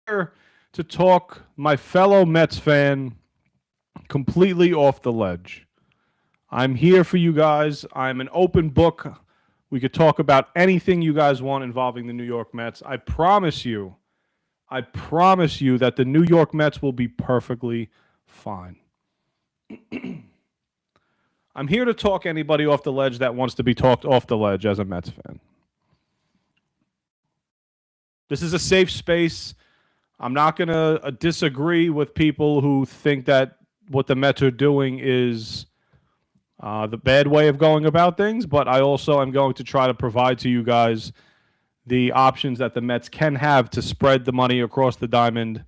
here to talk my fellow Mets fan completely off the ledge. I'm here for you guys. I'm an open book. We could talk about anything you guys want involving the New York Mets. I promise you that the New York Mets will be perfectly fine. I'm here to talk anybody off the ledge that wants to be talked off the ledge as a Mets fan. This is a safe space. I'm not going to disagree with people who think that what the Mets are doing is the bad way of going about things, but I also am going to try to provide to you guys the options that the Mets can have to spread the money across the diamond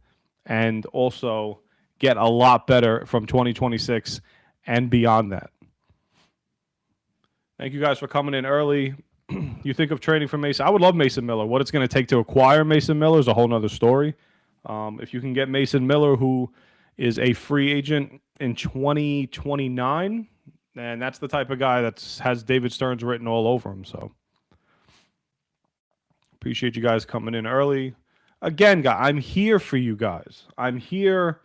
and also get a lot better from 2026 and beyond that. Thank you guys for coming in early. You think of trading for Mason. I would love Mason Miller. What it's going to take to acquire Mason Miller is a whole nother story. If you can get Mason Miller, who is a free agent in 2029, and that's the type of guy that has David Stearns written all over him. So appreciate you guys coming in early. Again, guys, I'm here for you guys. I'm here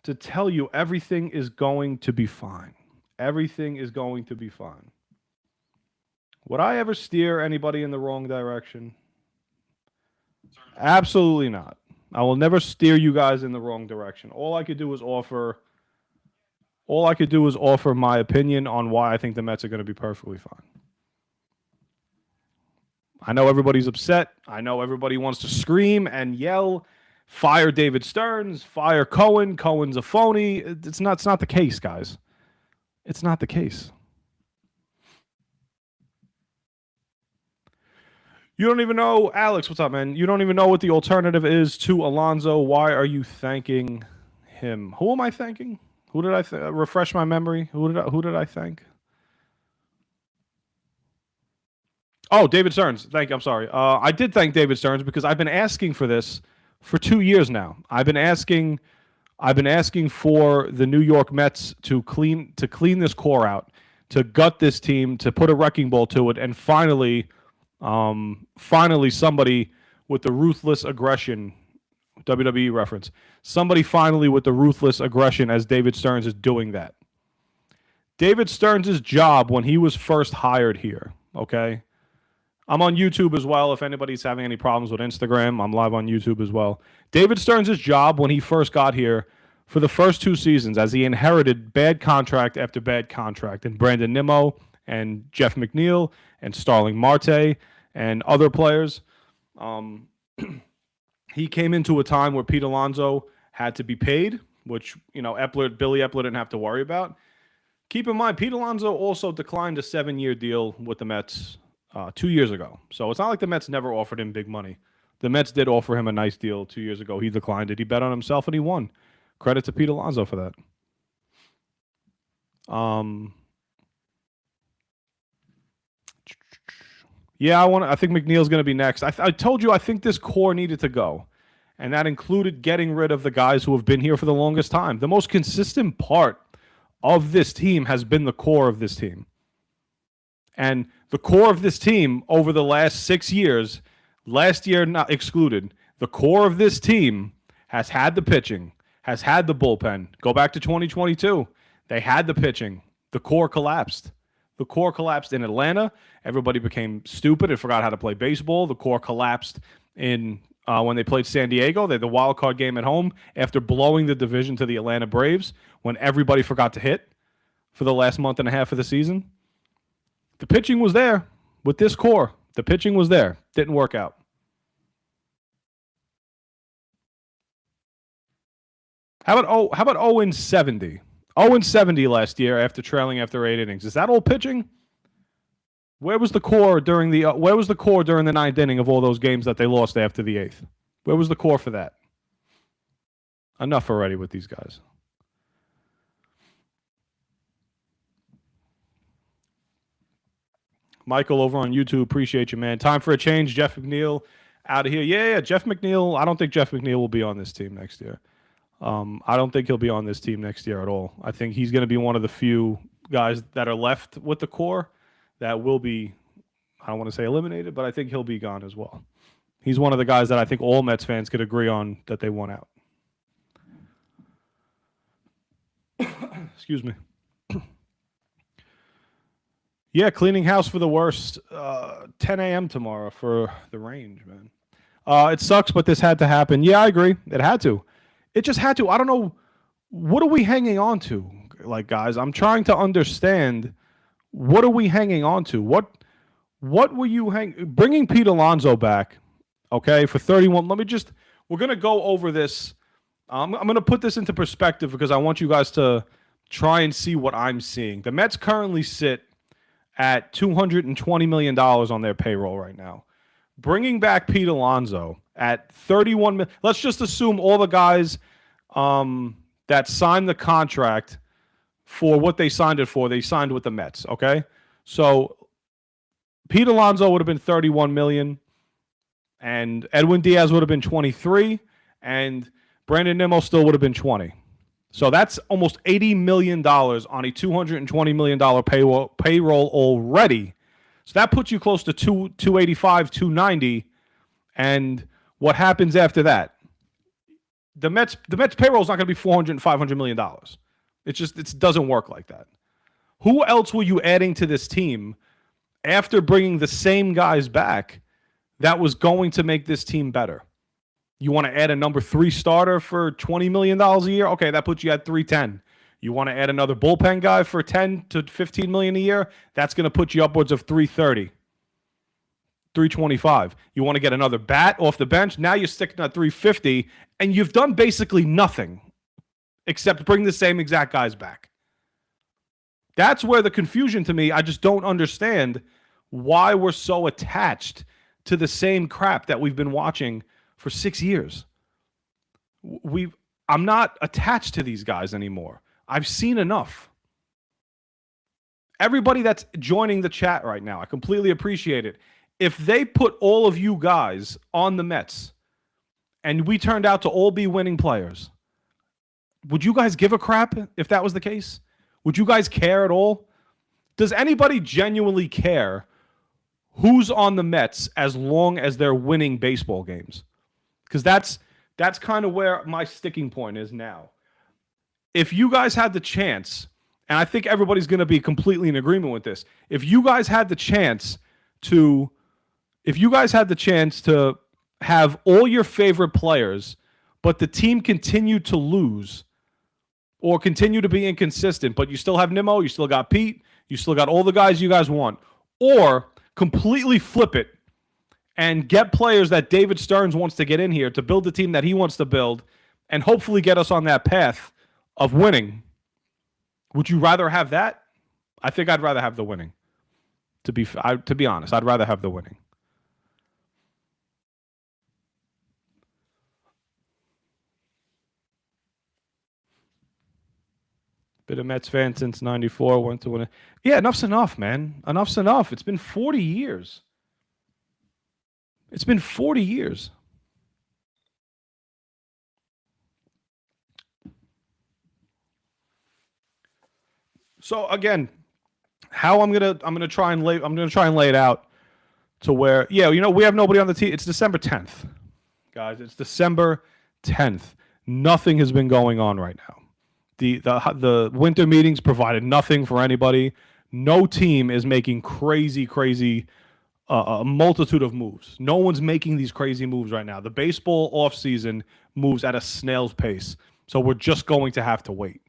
to tell you everything is going to be fine. Everything is going to be fine. Would I ever steer anybody in the wrong direction? Absolutely not. I will never steer you guys in the wrong direction. All I could do is offer my opinion on why I think the Mets are going to be perfectly fine. I know everybody's upset. I know everybody wants to scream and yell, fire David Stearns, fire Cohen. Cohen's a phony. It's not the case, guys. It's not the case. You don't even know, Alex, what's up, man? You don't even know what the alternative is to Alonso. Why are you thanking him? Who am I thanking? Who did I refresh my memory? Who did I thank? Oh, David Stearns. Thank you. I'm sorry. I did thank David Stearns because I've been asking for this for 2 years now. I've been asking for the New York Mets to clean this core out, to gut this team, to put a wrecking ball to it, and finally somebody with the ruthless aggression, WWE reference, somebody finally with the ruthless aggression as David Stearns is doing that. David Stearns' job when he was first hired here, okay? I'm on YouTube as well. If anybody's having any problems with Instagram, I'm live on YouTube as well. David Stearns' job when he first got here for the first 2 seasons, as he inherited bad contract after bad contract, and Brandon Nimmo and Jeff McNeil and Starling Marte and other players, he came into a time where Pete Alonso had to be paid, which, Billy Epler didn't have to worry about. Keep in mind, Pete Alonso also declined a 7-year deal with the Mets 2 years ago. So it's not like the Mets never offered him big money. The Mets did offer him a nice deal 2 years ago. He declined it. He bet on himself and he won. Credit to Pete Alonso for that. Yeah, I think McNeil's going to be next. I told you I think this core needed to go, and that included getting rid of the guys who have been here for the longest time. The most consistent part of this team has been the core of this team. And the core of this team over the last 6 years, last year not excluded, the core of this team has had the pitching, has had the bullpen. Go back to 2022. They had the pitching. The core collapsed. The core collapsed in Atlanta. Everybody became stupid and forgot how to play baseball. The core collapsed in when they played San Diego. They had the wild card game at home after blowing the division to the Atlanta Braves when everybody forgot to hit for the last month and a half of the season. The pitching was there with this core. The pitching was there. Didn't work out. How about 0-70? 0-70 last year after trailing after 8 innings. Is that all pitching? Where was the core during the ninth inning of all those games that they lost after the 8th? Where was the core for that? Enough already with these guys. Michael over on YouTube, appreciate you, man. Time for a change. Jeff McNeil out of here. Yeah, Jeff McNeil. I don't think Jeff McNeil will be on this team next year. I don't think he'll be on this team next year at all. I think he's going to be one of the few guys that are left with the core that will be, I don't want to say eliminated, but I think he'll be gone as well. He's one of the guys that I think all Mets fans could agree on that they want out. Excuse me. Yeah, cleaning house for the worst. 10 a.m. tomorrow for the Range, man. It sucks, but this had to happen. Yeah, I agree. It had to. It just had to. I don't know. What are we hanging on to? Like, guys, I'm trying to understand. What are we hanging on to? What were you bringing Pete Alonso back, okay, for 31? We're going to go over this. I'm going to put this into perspective because I want you guys to try and see what I'm seeing. The Mets currently sit at $220 million on their payroll right now. Bringing back Pete Alonso at $31 million. Let's just assume all the guys that signed the contract for what they signed it for, they signed with the Mets, okay? So Pete Alonso would have been $31 million, and Edwin Diaz would have been $23, and Brandon Nimmo still would have been $20. So that's almost $80 million on a $220 million payroll already. So that puts you close to 285, 290, and what happens after that? The Mets payroll is not going to be $400 and $500 million. It doesn't work like that. Who else were you adding to this team after bringing the same guys back that was going to make this team better? You want to add a number 3 starter for $20 million a year? Okay, that puts you at $310. You want to add another bullpen guy for $10 to $15 million a year? That's going to put you upwards of $330, $325. You want to get another bat off the bench? Now you're sticking at $350, and you've done basically nothing except bring the same exact guys back. That's where the confusion to me, I just don't understand why we're so attached to the same crap that we've been watching for 6 years. I'm not attached to these guys anymore. I've seen enough. Everybody that's joining the chat right now, I completely appreciate it. If they put all of you guys on the Mets and we turned out to all be winning players, would you guys give a crap if that was the case? Would you guys care at all? Does anybody genuinely care who's on the Mets as long as they're winning baseball games? Because that's kind of where my sticking point is now. If you guys had the chance, and I think everybody's going to be completely in agreement with this, if you guys had the chance to have all your favorite players, but the team continued to lose or continue to be inconsistent, but you still have Nimmo, you still got Pete, you still got all the guys you guys want, or completely flip it and get players that David Stearns wants to get in here to build the team that he wants to build and hopefully get us on that path of winning. Would you rather have that? I think I'd rather have the winning. To be honest, I'd rather have the winning. Been a Mets fan since '94. Went to win it. Yeah, enough's enough, man. Enough's enough. It's been 40 years. It's been 40 years. So again, how I'm gonna try and lay it out to where, yeah, we have nobody on the team. It's December 10th, guys. It's December 10th. Nothing has been going on right now. The winter meetings provided nothing for anybody. No team is making crazy a multitude of moves. No one's making these crazy moves right now. The baseball offseason moves at a snail's pace. So we're just going to have to wait.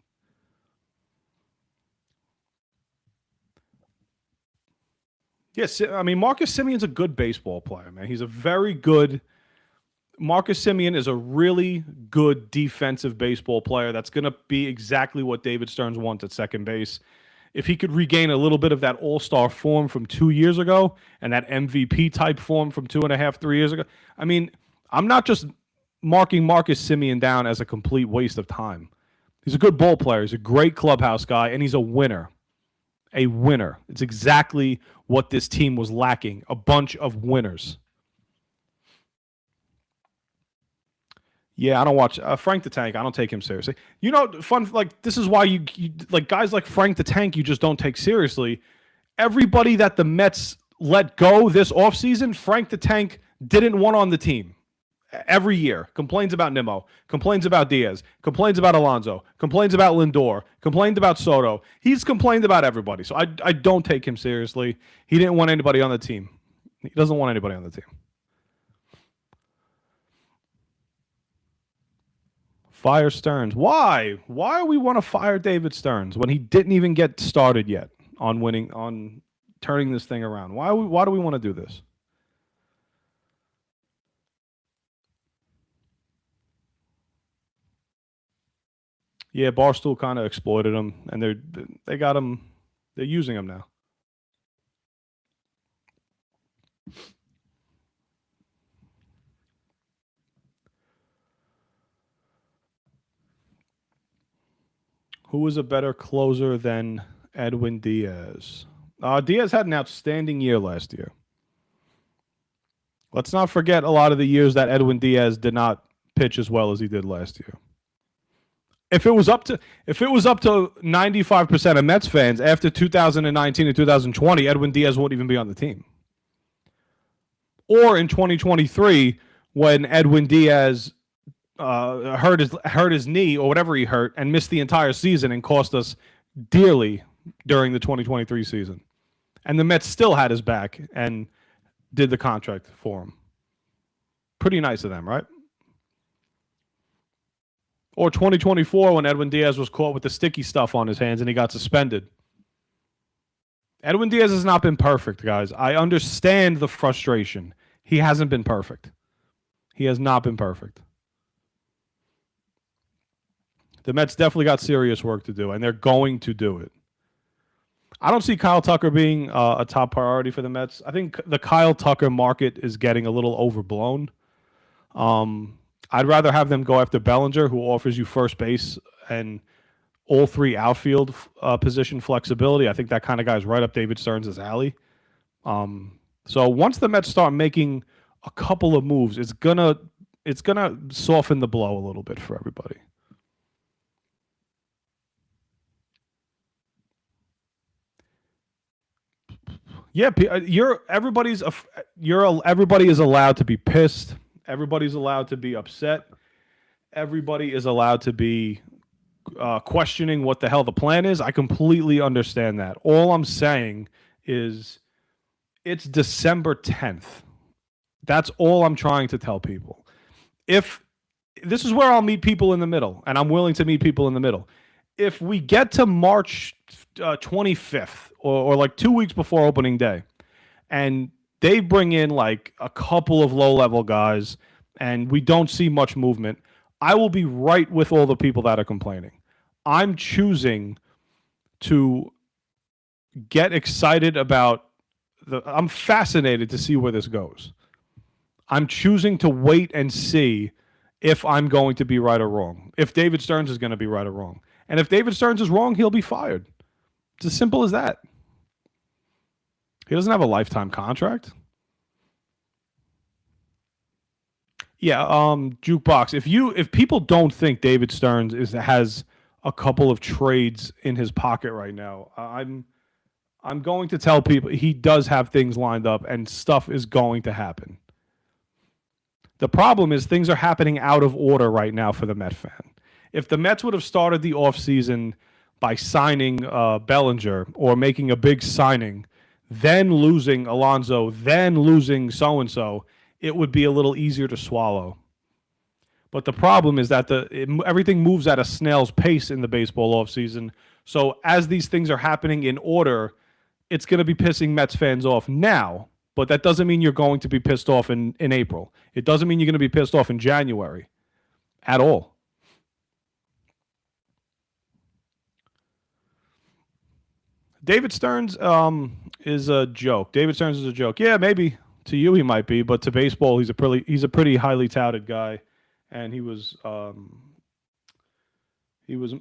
Yes, I mean, Marcus Simeon's a good baseball player, man. He's a very good... Marcus Simeon is a really good defensive baseball player. That's going to be exactly what David Stearns wants at second base. If he could regain a little bit of that all-star form from 2 years ago and that MVP-type form from 2.5, 3 years ago, I mean, I'm not just marking Marcus Simeon down as a complete waste of time. He's a good ball player. He's a great clubhouse guy, and he's a winner. A winner. It's exactly what this team was lacking, a bunch of winners. Yeah, I don't watch Frank the Tank. I don't take him seriously. Fun, like, this is why you like guys like Frank the Tank, you just don't take seriously. Everybody that the Mets let go this offseason, Frank the Tank didn't want on the team every year, complains about Nimmo, complains about Diaz, complains about Alonso, complains about Lindor, complained about Soto. He's complained about everybody. So I don't take him seriously. He didn't want anybody on the team. He doesn't want anybody on the team. Fire Stearns. Why? Why do we want to fire David Stearns when he didn't even get started yet on winning, on turning this thing around? Why do we want to do this? Yeah, Barstool kind of exploited him, and they got him. They're using him now. Who is a better closer than Edwin Diaz? Diaz had an outstanding year last year. Let's not forget a lot of the years that Edwin Diaz did not pitch as well as he did last year. If it was up to 95% of Mets fans after 2019 and 2020, Edwin Diaz won't even be on the team. Or in 2023, when Edwin Diaz hurt his knee or whatever he hurt and missed the entire season and cost us dearly during the 2023 season. And the Mets still had his back and did the contract for him. Pretty nice of them, right? Or 2024 when Edwin Diaz was caught with the sticky stuff on his hands and he got suspended. Edwin Diaz has not been perfect, guys. I understand the frustration. He hasn't been perfect. He has not been perfect. The Mets definitely got serious work to do, and they're going to do it. I don't see Kyle Tucker being a top priority for the Mets. I think the Kyle Tucker market is getting a little overblown. I'd rather have them go after Bellinger, who offers you first base and all three outfield position flexibility. I think that kind of guy's right up David Stearns' alley. So once the Mets start making a couple of moves, it's gonna soften the blow a little bit for everybody. Yeah, everybody is allowed to be pissed. Everybody's allowed to be upset. Everybody is allowed to be questioning what the hell the plan is. I completely understand that. All I'm saying is it's December 10th. That's all I'm trying to tell people. If this is where I'll meet people in the middle, and I'm willing to meet people in the middle. If we get to March 25th or like 2 weeks before opening day, and they bring in like a couple of low-level guys, and we don't see much movement, I will be right with all the people that are complaining. I'm choosing to get excited about I'm fascinated to see where this goes. I'm choosing to wait and see if I'm going to be right or wrong, if David Stearns is going to be right or wrong. And if David Stearns is wrong, he'll be fired. It's as simple as that. He doesn't have a lifetime contract. Yeah, Jukebox. If people don't think David Stearns has a couple of trades in his pocket right now, I'm going to tell people he does have things lined up and stuff is going to happen. The problem is things are happening out of order right now for the Met fan. If the Mets would have started the offseason by signing Bellinger or making a big signing, then losing Alonso, then losing so-and-so, it would be a little easier to swallow. But the problem is that everything moves at a snail's pace in the baseball offseason. So as these things are happening in order, it's going to be pissing Mets fans off now. But that doesn't mean you're going to be pissed off in April. It doesn't mean you're going to be pissed off in January at all. David Stearns is a joke. David Stearns is a joke. Yeah, maybe to you he might be, but to baseball he's a pretty highly touted guy, and he was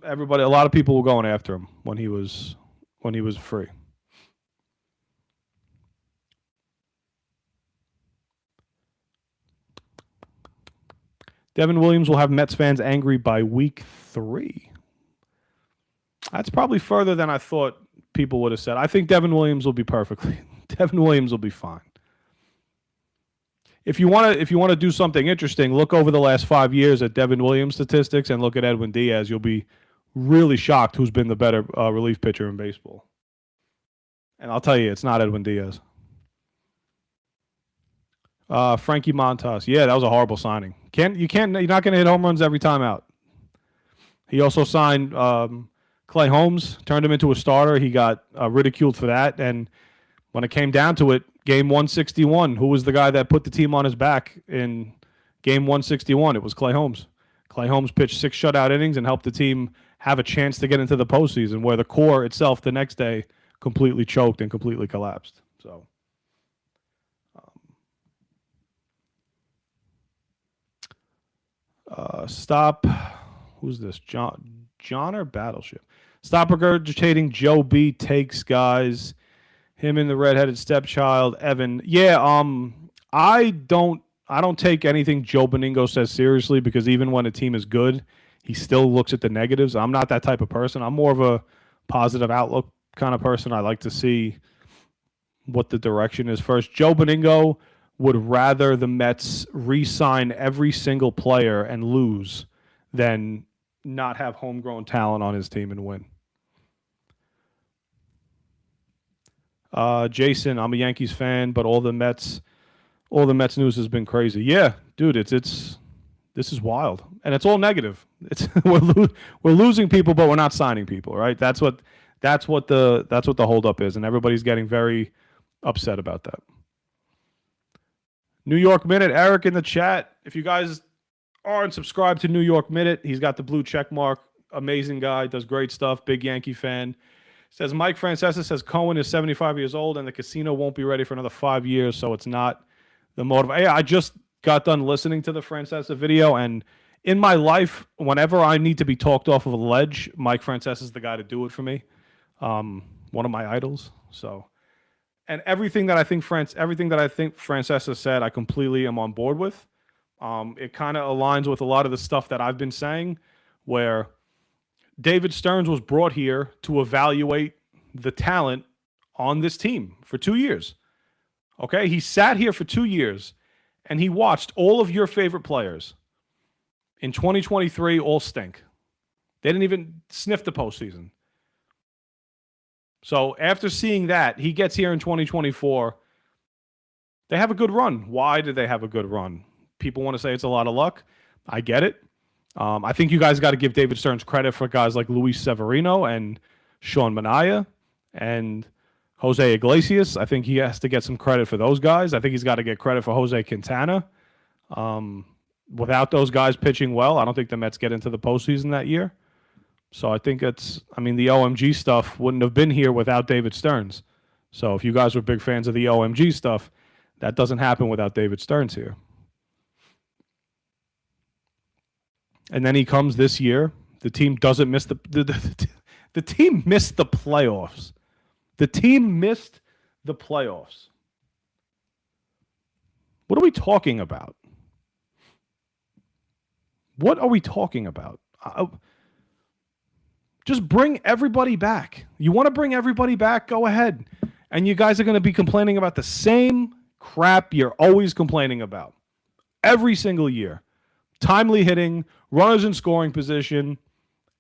everybody. A lot of people were going after him when he was free. Devin Williams will have Mets fans angry by week 3. That's probably further than I thought people would have said. I think Devin Williams will be perfectly. Devin Williams will be fine. if you want to do something interesting, look over the last 5 years at Devin Williams statistics and look at Edwin Diaz. You'll be really shocked who's been the better relief pitcher in baseball. And I'll tell you, it's not Edwin Diaz. Frankie Montas. Yeah, that was a horrible signing. You're not going to hit home runs every time out. He also signed Clay Holmes, turned him into a starter. He got ridiculed for that. And when it came down to it, game 161, who was the guy that put the team on his back in game 161? It was Clay Holmes. Clay Holmes pitched 6 shutout innings and helped the team have a chance to get into the postseason, where the core itself the next day completely choked and completely collapsed. So, stop. Who's this? John or Battleship? Stop regurgitating Joe B takes, guys. Him and the redheaded stepchild, Evan. Yeah, I don't take anything Joe Beningo says seriously, because even when a team is good, he still looks at the negatives. I'm not that type of person. I'm more of a positive outlook kind of person. I like to see what the direction is first. Joe Beningo would rather the Mets re-sign every single player and lose than not have homegrown talent on his team and win. Jason, I'm a Yankees fan, but all the Mets news has been crazy. Yeah, dude, this is wild, and it's all negative. We're losing people, but we're not signing people, right? That's what the holdup is, and everybody's getting very upset about that. New York Minute, Eric in the chat. If you guys aren't subscribed to New York Minute, he's got the blue check mark. Amazing guy, does great stuff. Big Yankee fan. Says Mike Francesa says Cohen is 75 years old and the casino won't be ready for another 5 years, so it's not the motive. Hey, I just got done listening to the Francesa video, and in my life, whenever I need to be talked off of a ledge, Mike Francesa is the guy to do it for me. One of my idols. So, and everything that I think Francesa said, I completely am on board with. It kind of aligns with a lot of the stuff that I've been saying, where David Stearns was brought here to evaluate the talent on this team for 2 years. Okay? He sat here for 2 years, and he watched all of your favorite players in 2023 all stink. They didn't even sniff the postseason. So after seeing that, he gets here in 2024. They have a good run. Why did they have a good run? People want to say it's a lot of luck. I get it. I think you guys got to give David Stearns credit for guys like Luis Severino and Sean Manaea and Jose Iglesias. I think he has to get some credit for those guys. I think he's got to get credit for Jose Quintana. Without those guys pitching well, I don't think the Mets get into the postseason that year. So I think the OMG stuff wouldn't have been here without David Stearns. So if you guys were big fans of the OMG stuff, that doesn't happen without David Stearns here. And then he comes this year. The team doesn't miss the team missed the playoffs. The team missed the playoffs. What are we talking about? What are we talking about? Just bring everybody back. You want to bring everybody back? Go ahead. And you guys are going to be complaining about the same crap you're always complaining about every single year. Timely hitting, runners in scoring position.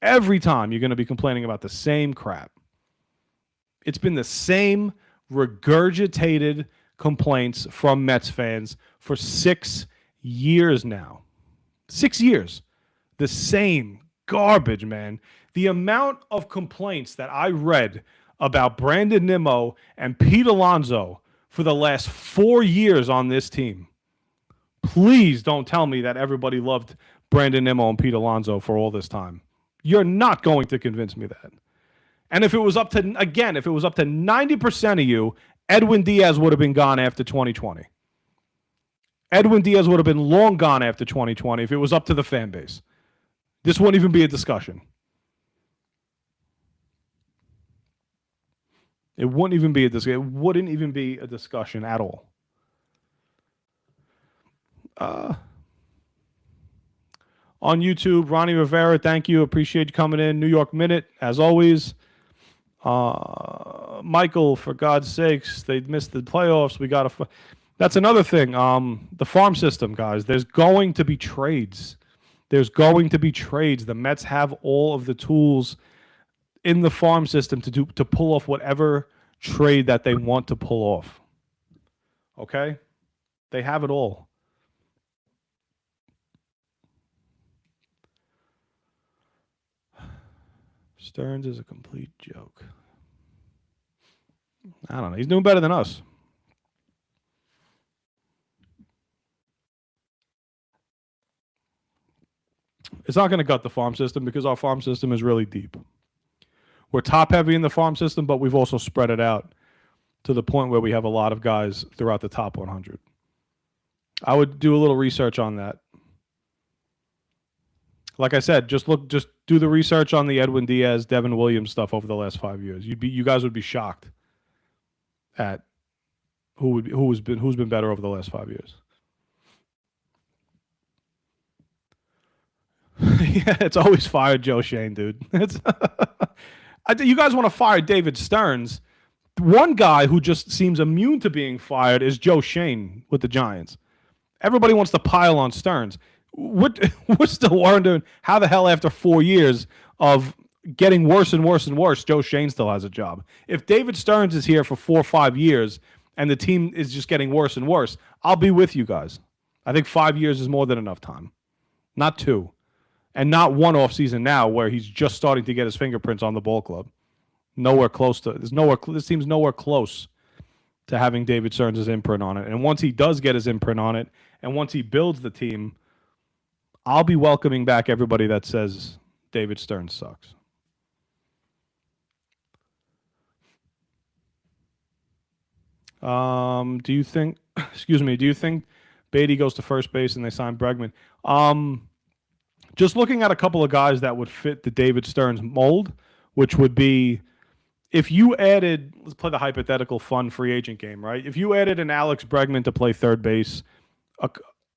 Every time you're going to be complaining about the same crap. It's been the same regurgitated complaints from Mets fans for 6 years now. 6 years. The same garbage, man. The amount of complaints that I read about Brandon Nimmo and Pete Alonso for the last 4 years on this team. Please don't tell me that everybody loved Brandon Nimmo and Pete Alonso for all this time. You're not going to convince me that. And if it was up to 90% of you, Edwin Diaz would have been gone after 2020. Edwin Diaz would have been long gone after 2020 if it was up to the fan base. This wouldn't even be a discussion. It wouldn't even be a discussion. It wouldn't even be a discussion at all. On YouTube, Ronnie Rivera, thank you. Appreciate you coming in. New York Minute, as always. Michael, for God's sakes, they missed the playoffs. We got to. That's another thing. The farm system, guys. There's going to be trades. There's going to be trades. The Mets have all of the tools in the farm system to pull off whatever trade that they want to pull off. Okay? They have it all. Stearns is a complete joke. I don't know. He's doing better than us. It's not going to gut the farm system because our farm system is really deep. We're top heavy in the farm system, but we've also spread it out to the point where we have a lot of guys throughout the top 100. I would do a little research on that. Like I said, just do the research on the Edwin Diaz, Devin Williams stuff over the last 5 years. You guys would be shocked at who's been better over the last 5 years. Yeah, it's always fire Joe Shane, dude. It's you guys want to fire David Stearns. One guy who just seems immune to being fired is Joe Shane with the Giants. Everybody wants to pile on Stearns. We're still wondering how the hell after 4 years of getting worse and worse and worse, Joe Shane still has a job. If David Stearns is here for 4 or 5 years and the team is just getting worse and worse, I'll be with you guys. I think 5 years is more than enough time. Not 2. And not 1 off season now where he's just starting to get his fingerprints on the ball club. Nowhere close to this team's nowhere close to having David Stearns' imprint on it. And once he does get his imprint on it, and once he builds the team, I'll be welcoming back everybody that says David Stearns sucks. Do you think Beatty goes to first base and they sign Bregman? Just looking at a couple of guys that would fit the David Stearns mold, which would be if you added, let's play the hypothetical fun free agent game, right? If you added an Alex Bregman to play third base,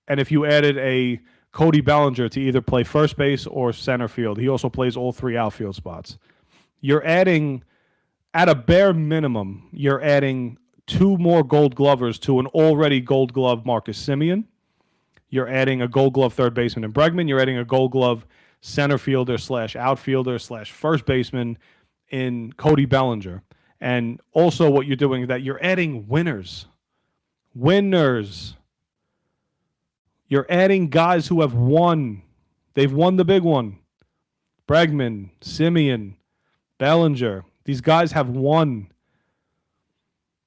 and if you added a Cody Bellinger to either play first base or center field, he also plays all 3 outfield spots. You're adding, at a bare minimum, you're adding 2 more Gold Glovers to an already Gold Glove Marcus Semien. You're adding a Gold Glove third baseman in Bregman. You're adding a Gold Glove center fielder / outfielder / first baseman in Cody Bellinger. And also what you're doing is that you're adding winners. Winners. You're adding guys who have won. They've won the big one. Bregman, Semien, Bellinger. These guys have won.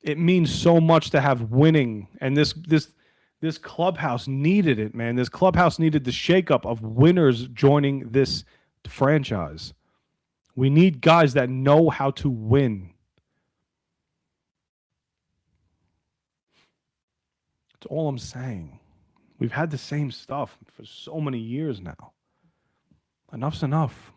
It means so much to have winning. And this clubhouse needed it, man. This clubhouse needed the shakeup of winners joining this franchise. We need guys that know how to win. That's all I'm saying. We've had the same stuff for so many years now. Enough's enough.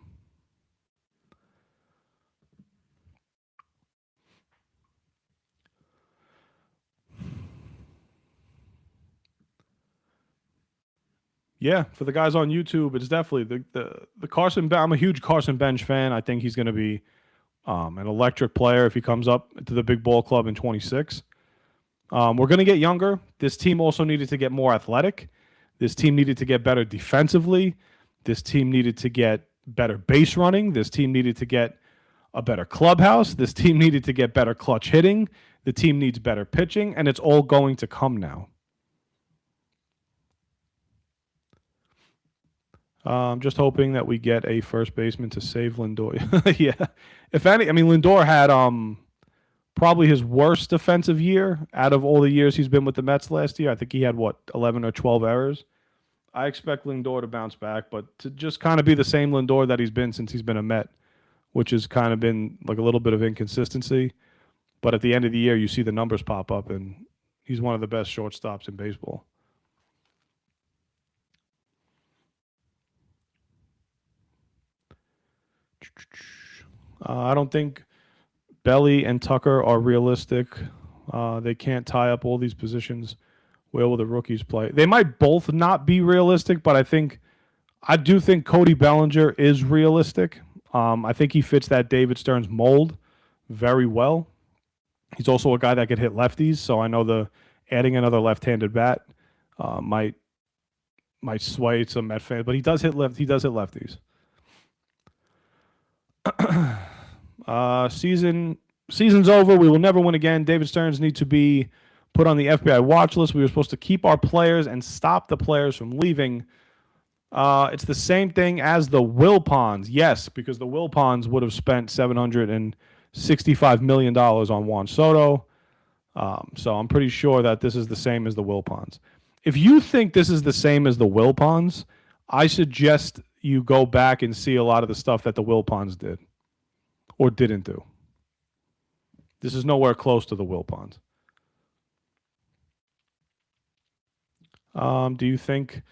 Yeah, for the guys on YouTube, it's definitely the Carson. I'm a huge Carson Bench fan. I think he's going to be an electric player if he comes up to the big ball club in 26. We're going to get younger. This team also needed to get more athletic. This team needed to get better defensively. This team needed to get better base running. This team needed to get a better clubhouse. This team needed to get better clutch hitting. The team needs better pitching, and it's all going to come now. I'm just hoping that we get a first baseman to save Lindor. Yeah. If any, I mean, Lindor had probably his worst defensive year out of all the years he's been with the Mets last year. I think he had, 11 or 12 errors. I expect Lindor to bounce back, but to just kind of be the same Lindor that he's been since he's been a Met, which has kind of been like a little bit of inconsistency. But at the end of the year, you see the numbers pop up, and he's one of the best shortstops in baseball. I don't think Belly and Tucker are realistic. They can't tie up all these positions. Where will the rookies play? They might both not be realistic, but I do think Cody Bellinger is realistic. I think he fits that David Stearns mold very well. He's also a guy that could hit lefties, so I know the adding another left-handed bat might sway some Met fans, but he does hit left. He does hit lefties. Season's over. We will never win again. David Stearns needs to be put on the FBI watch list. We were supposed to keep our players and stop the players from leaving. It's the same thing as the Wilpons. Yes, because the Wilpons would have spent $765 million on Juan Soto. So I'm pretty sure that this is the same as the Wilpons. If you think this is the same as the Wilpons, I suggest you go back and see a lot of the stuff that the Wilpons did or didn't do. This is nowhere close to the Wilpons. Do you think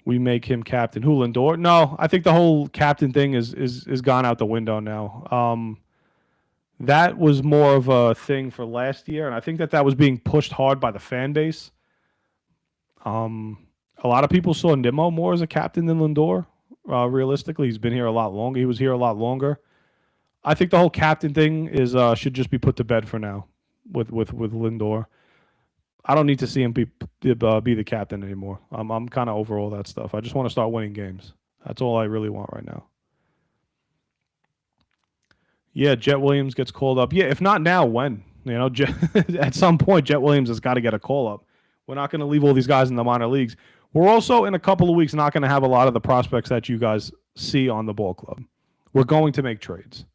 we make him captain? Who, Lindor? No, I think the whole captain thing is gone out the window now. That was more of a thing for last year, and I think that was being pushed hard by the fan base. A lot of people saw Nimmo more as a captain than Lindor. Realistically, he's been here a lot longer. He was here a lot longer. I think the whole captain thing is should just be put to bed for now with Lindor. I don't need to see him be the captain anymore. I'm kind of over all that stuff. I just want to start winning games. That's all I really want right now. Yeah, Jet Williams gets called up. Yeah, if not now, when? You know, at some point, Jet Williams has got to get a call up. We're not going to leave all these guys in the minor leagues. We're also, in a couple of weeks, not going to have a lot of the prospects that you guys see on the ball club. We're going to make trades.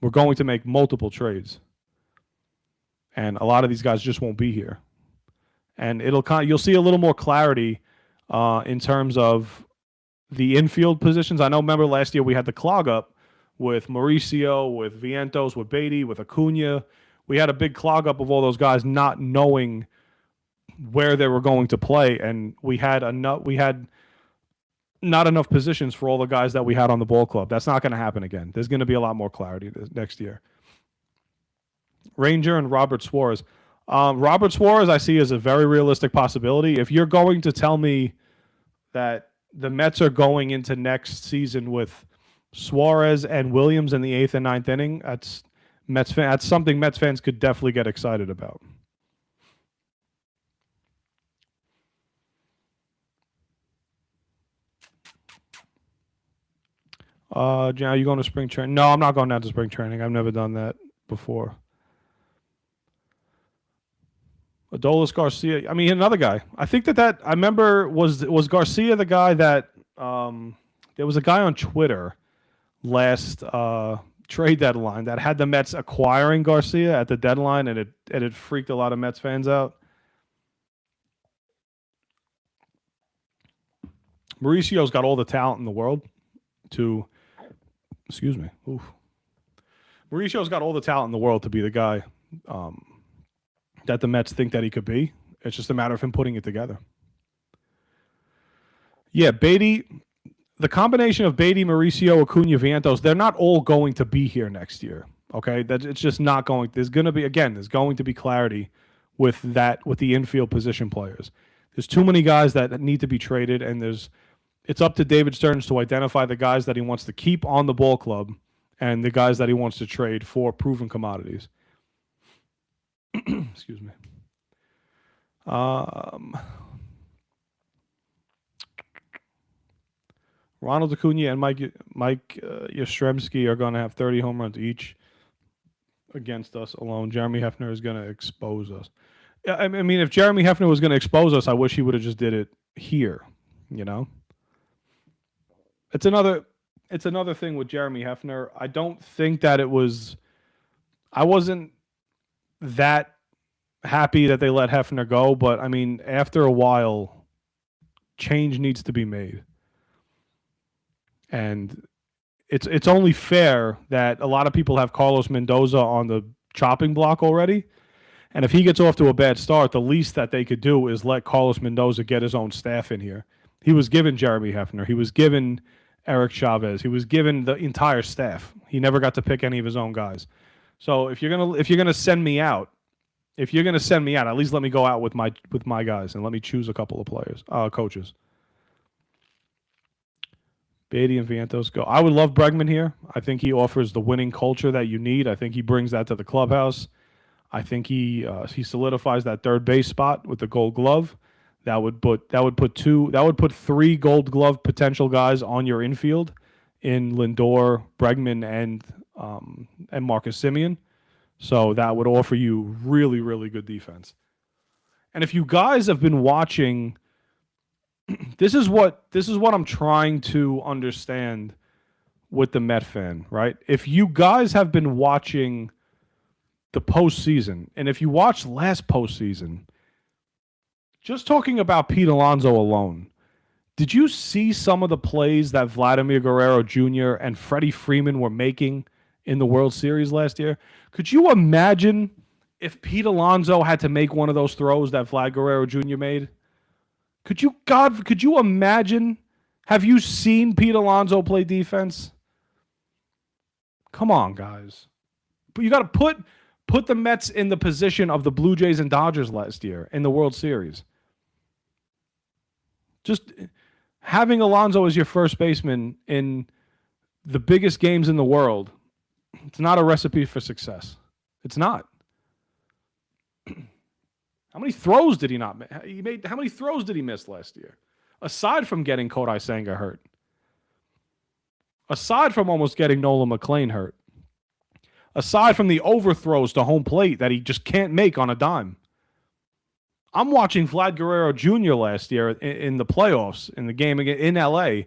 We're going to make multiple trades. And a lot of these guys just won't be here. And you'll see a little more clarity in terms of the infield positions. I know, remember last year we had the clog up with Mauricio, with Vientos, with Beatty, with Acuna. We had a big clog up of all those guys not knowing where they were going to play, and we had not enough positions for all the guys that we had on the ball club. That's not going to happen again. There's going to be a lot more clarity next year. Ranger and Robert Suarez. Robert Suarez I see as a very realistic possibility. If you're going to tell me that the Mets are going into next season with Suarez and Williams in the 8th and 9th inning, that's something Mets fans could definitely get excited about. Jan, are you going to spring training? No, I'm not going down to spring training. I've never done that before. Adolis Garcia. I mean, another guy. I think that I remember was Garcia the guy that there was a guy on Twitter last trade deadline that had the Mets acquiring Garcia at the deadline, and it freaked a lot of Mets fans out. Mauricio's got all the talent in the world to. Excuse me. Oof. Mauricio's got all the talent in the world to be the guy that the Mets think that he could be. It's just a matter of him putting it together. Yeah, Beatty, the combination of Beatty, Mauricio, Acuna, Vientos, they're not all going to be here next year. Okay, it's just not going. There's going to be clarity with the infield position players. There's too many guys that need to be traded, and it's up to David Stearns to identify the guys that he wants to keep on the ball club and the guys that he wants to trade for proven commodities. Excuse me. Ronald Acuna and Mike Yastrzemski are going to have 30 home runs each against us alone. Jeremy Hefner is going to expose us. I mean, if Jeremy Hefner was going to expose us, I wish he would have just did it here, you know? It's another thing with Jeremy Hefner. I don't think that I wasn't that happy that they let Hefner go, but I mean, after a while, change needs to be made. And it's only fair that a lot of people have Carlos Mendoza on the chopping block already. And if he gets off to a bad start, the least that they could do is let Carlos Mendoza get his own staff in here. He was given Jeremy Hefner. He was given Eric Chavez. He was given the entire staff. He never got to pick any of his own guys. So if you're gonna send me out, at least let me go out with my guys and let me choose a couple of coaches. Beatty and Vientos go. I would love Bregman here. I think he offers the winning culture that you need. I think he brings that to the clubhouse. I think he solidifies that third base spot with the Gold Glove. That would put three Gold Glove potential guys on your infield in Lindor, Bregman, and Marcus Semien. So that would offer you really, really good defense. And if you guys have been watching, this is what I'm trying to understand with the Met fan, right? If you guys have been watching the postseason, and if you watched last postseason, just talking about Pete Alonso alone, did you see some of the plays that Vladimir Guerrero Jr. and Freddie Freeman were making in the World Series last year? Could you imagine if Pete Alonso had to make one of those throws that Vlad Guerrero Jr. made? Could you imagine? Have you seen Pete Alonso play defense? Come on, guys. But you got to put the Mets in the position of the Blue Jays and Dodgers last year in the World Series. Just having Alonso as your first baseman in the biggest games in the world, it's not a recipe for success. It's not. How many throws did he not make? How many throws did he miss last year? Aside from getting Kodai Senga hurt. Aside from almost getting Nolan McLean hurt. Aside from the overthrows to home plate that he just can't make on a dime. I'm watching Vlad Guerrero Jr. last year in the playoffs, in the game in LA,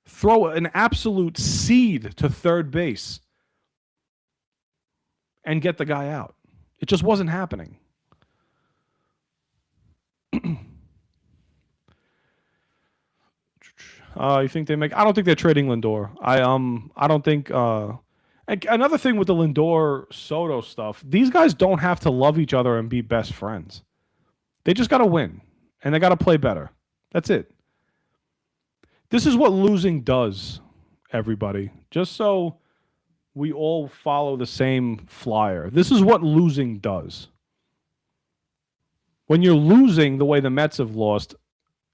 throw an absolute seed to third base and get the guy out. It just wasn't happening. You think they make? I don't think they're trading Lindor. I don't think. Another thing with the Lindor Soto stuff, these guys don't have to love each other and be best friends. They just got to win, and they got to play better. That's it. This is what losing does, everybody. Just so we all follow the same flyer. This is what losing does. When you're losing the way the Mets have lost,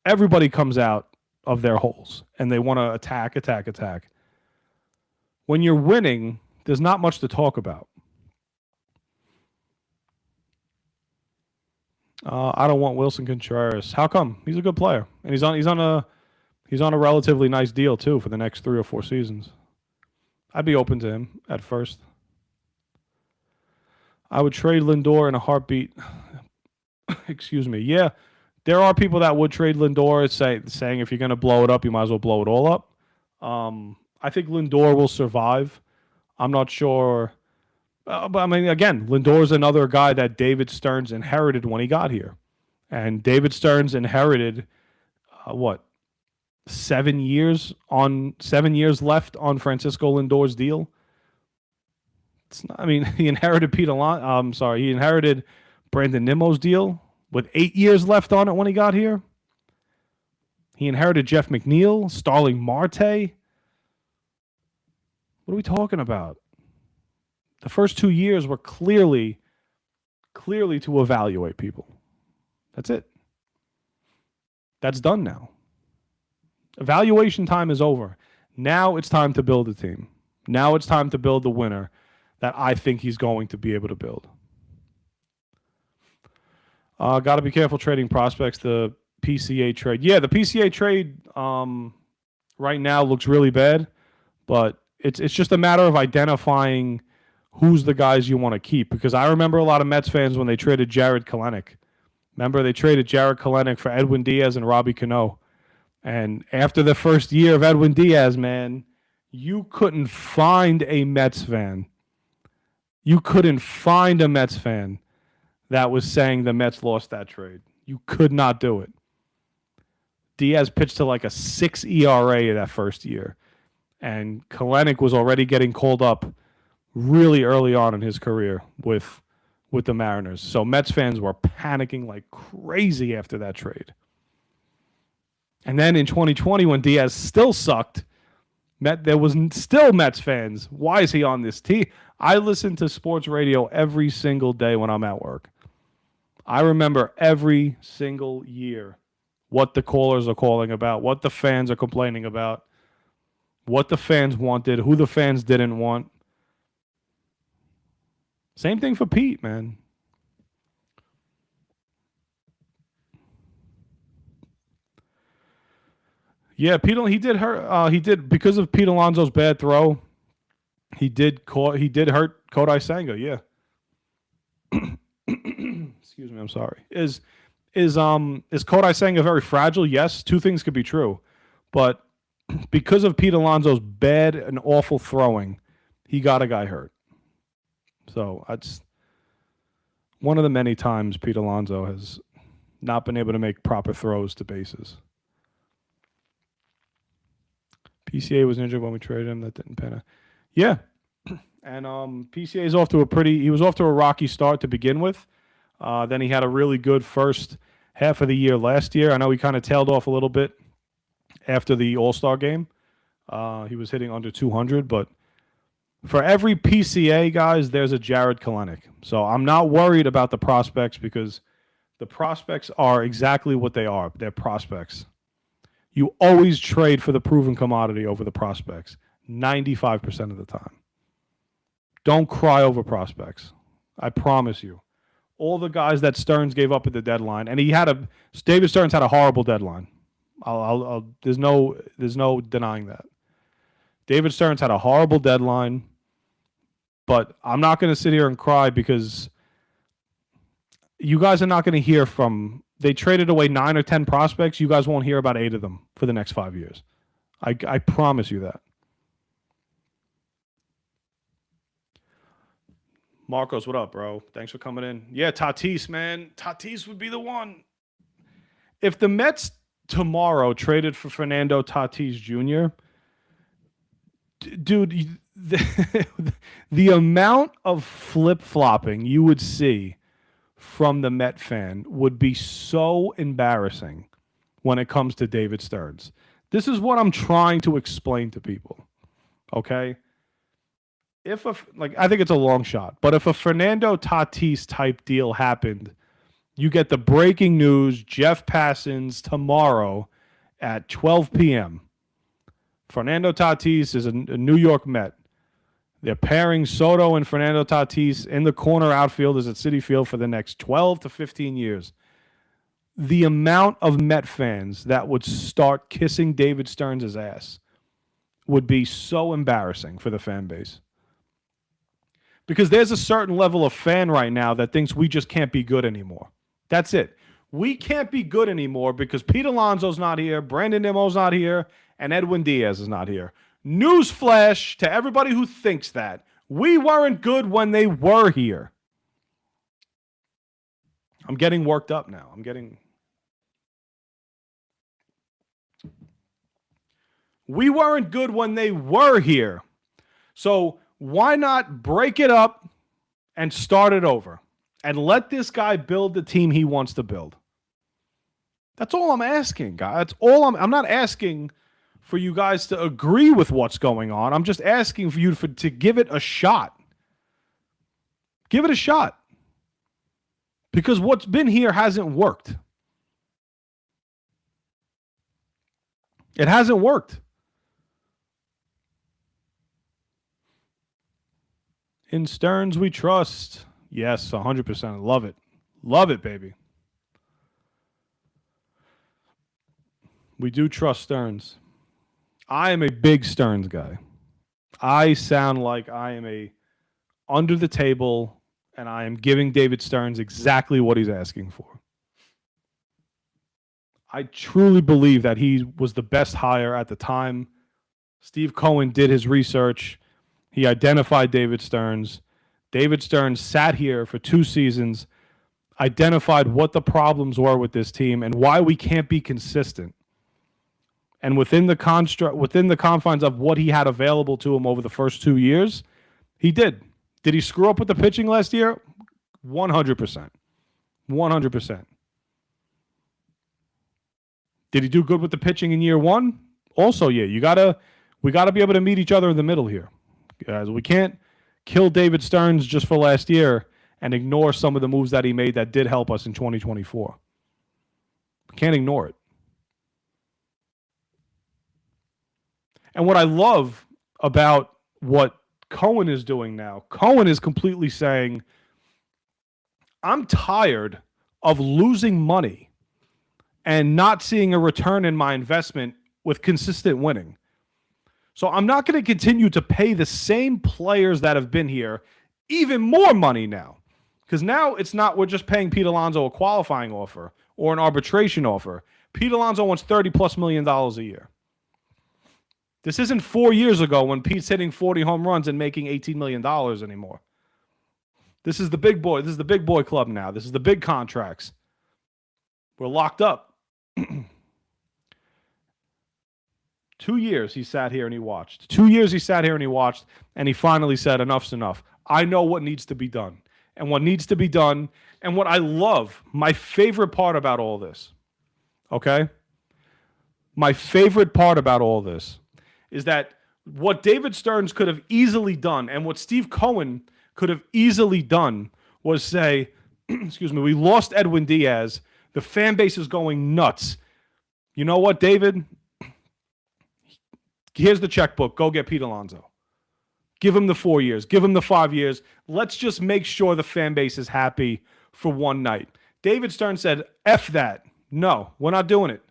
everybody comes out of their holes, and they want to attack. When you're winning, there's not much to talk about. I don't want Wilson Contreras. How come? He's a good player, and he's on a relatively nice deal too for the next 3 or 4 seasons. I'd be open to him at first. I would trade Lindor in a heartbeat. Excuse me. Yeah, there are people that would trade Lindor, saying if you're going to blow it up, you might as well blow it all up. I think Lindor will survive. I'm not sure. But I mean, again, Lindor is another guy that David Stearns inherited when he got here. And David Stearns inherited, 7 years left on Francisco Lindor's deal. He inherited he inherited Brandon Nimmo's deal with 8 years left on it when he got here. He inherited Jeff McNeil, Starling Marte. What are we talking about? The first 2 years were clearly to evaluate people. That's it. That's done now. Evaluation time is over. Now it's time to build a team. Now it's time to build the winner that I think he's going to be able to build. Got to be careful trading prospects. The PCA trade. Yeah, the PCA trade right now looks really bad, but it's just a matter of identifying who's the guys you want to keep. Because I remember a lot of Mets fans when they traded Jared Kelenic. Remember, they traded Jared Kelenic for Edwin Diaz and Robbie Cano. And after the first year of Edwin Diaz, man, you couldn't find a Mets fan. You couldn't find a Mets fan that was saying the Mets lost that trade. You could not do it. Diaz pitched to like a 6 ERA that first year. And Kelenic was already getting called up really early on in his career with the Mariners. So Mets fans were panicking like crazy after that trade. And then in 2020, when Diaz still sucked, there was still Mets fans. Why is he on this team? I listen to sports radio every single day when I'm at work. I remember every single year what the callers are calling about, what the fans are complaining about, what the fans wanted, who the fans didn't want. Same thing for Pete, man. Yeah, he did hurt. He did because of Pete Alonso's bad throw. He did hurt Kodai Senga. Yeah. Excuse me. I'm sorry. Is Kodai Senga very fragile? Yes. Two things could be true, but because of Pete Alonso's bad and awful throwing, he got a guy hurt. So that's one of the many times Pete Alonso has not been able to make proper throws to bases. PCA was injured when we traded him. That didn't pan out. Yeah. And PCA is off to he was off to a rocky start to begin with. Then he had a really good first half of the year last year. I know he kind of tailed off a little bit after the All-Star game. He was hitting under 200, but for every PCA, guys, there's a Jared Kelenic. So I'm not worried about the prospects because the prospects are exactly what they are. They're prospects. You always trade for the proven commodity over the prospects, 95% of the time. Don't cry over prospects. I promise you. All the guys that Stearns gave up at the deadline, and David Stearns had a horrible deadline. There's no denying that. David Stearns had a horrible deadline, but I'm not going to sit here and cry because you guys are not going to hear from. They traded away 9 or 10 prospects. You guys won't hear about 8 of them for the next 5 years. I promise you that. Marcos, what up, bro? Thanks for coming in. Yeah, Tatis, man. Tatis would be the one. If the Mets tomorrow traded for Fernando Tatis Jr., dude, the amount of flip-flopping you would see from the Met fan would be so embarrassing when it comes to David Stearns. This is what I'm trying to explain to people, okay? I think it's a long shot, but if a Fernando Tatis type deal happened, you get the breaking news, Jeff Passons tomorrow at 12 p.m. Fernando Tatis is a New York Met. They're pairing Soto and Fernando Tatis in the corner outfielders at Citi Field for the next 12 to 15 years. The amount of Met fans that would start kissing David Stearns' ass would be so embarrassing for the fan base. Because there's a certain level of fan right now that thinks we just can't be good anymore. That's it. We can't be good anymore because Pete Alonso's not here, Brandon Nimmo's not here, and Edwin Diaz is not here. Newsflash to everybody who thinks that. We weren't good when they were here. I'm getting worked up now. We weren't good when they were here. So why not break it up and start it over and let this guy build the team he wants to build? That's all I'm asking, guys. That's all I'm not asking for you guys to agree with what's going on. I'm just asking for you to give it a shot. Give it a shot. Because what's been here hasn't worked. It hasn't worked. In Stearns, we trust. Yes, 100%. Love it. Love it, baby. We do trust Stearns. I am a big Stearns guy. I sound like I am a under the table, and I am giving David Stearns exactly what he's asking for. I truly believe that he was the best hire at the time. Steve Cohen did his research. He identified David Stearns. David Stearns sat here for 2 seasons, identified what the problems were with this team and why we can't be consistent. And within the confines of what he had available to him over the first 2 years, he did. Did he screw up with the pitching last year? 100%. 100%. Did he do good with the pitching in year 1? Also, yeah. We gotta be able to meet each other in the middle here. Guys, we can't kill David Stearns just for last year and ignore some of the moves that he made that did help us in 2024. We can't ignore it. And what I love about what Cohen is doing now, Cohen is completely saying, I'm tired of losing money and not seeing a return in my investment with consistent winning. So I'm not going to continue to pay the same players that have been here even more money now. Because now it's not we're just paying Pete Alonso a qualifying offer or an arbitration offer. Pete Alonso wants $30+ million a year. This isn't 4 years ago when Pete's hitting 40 home runs and making $18 million anymore. This is the big boy. This is the big boy club now. This is the big contracts. We're locked up. 2 years he sat here and he watched. 2 years he sat here and he watched, and he finally said, enough's enough. I know what needs to be done. And what needs to be done, and what I love, my favorite part about all this, okay? My favorite part about all this is that what David Stearns could have easily done and what Steve Cohen could have easily done was say, excuse me, we lost Edwin Diaz. The fan base is going nuts. You know what, David? Here's the checkbook. Go get Pete Alonso. Give him the 4 years. Give him the 5 years. Let's just make sure the fan base is happy for one night. David Stearns said, F that. No, we're not doing it.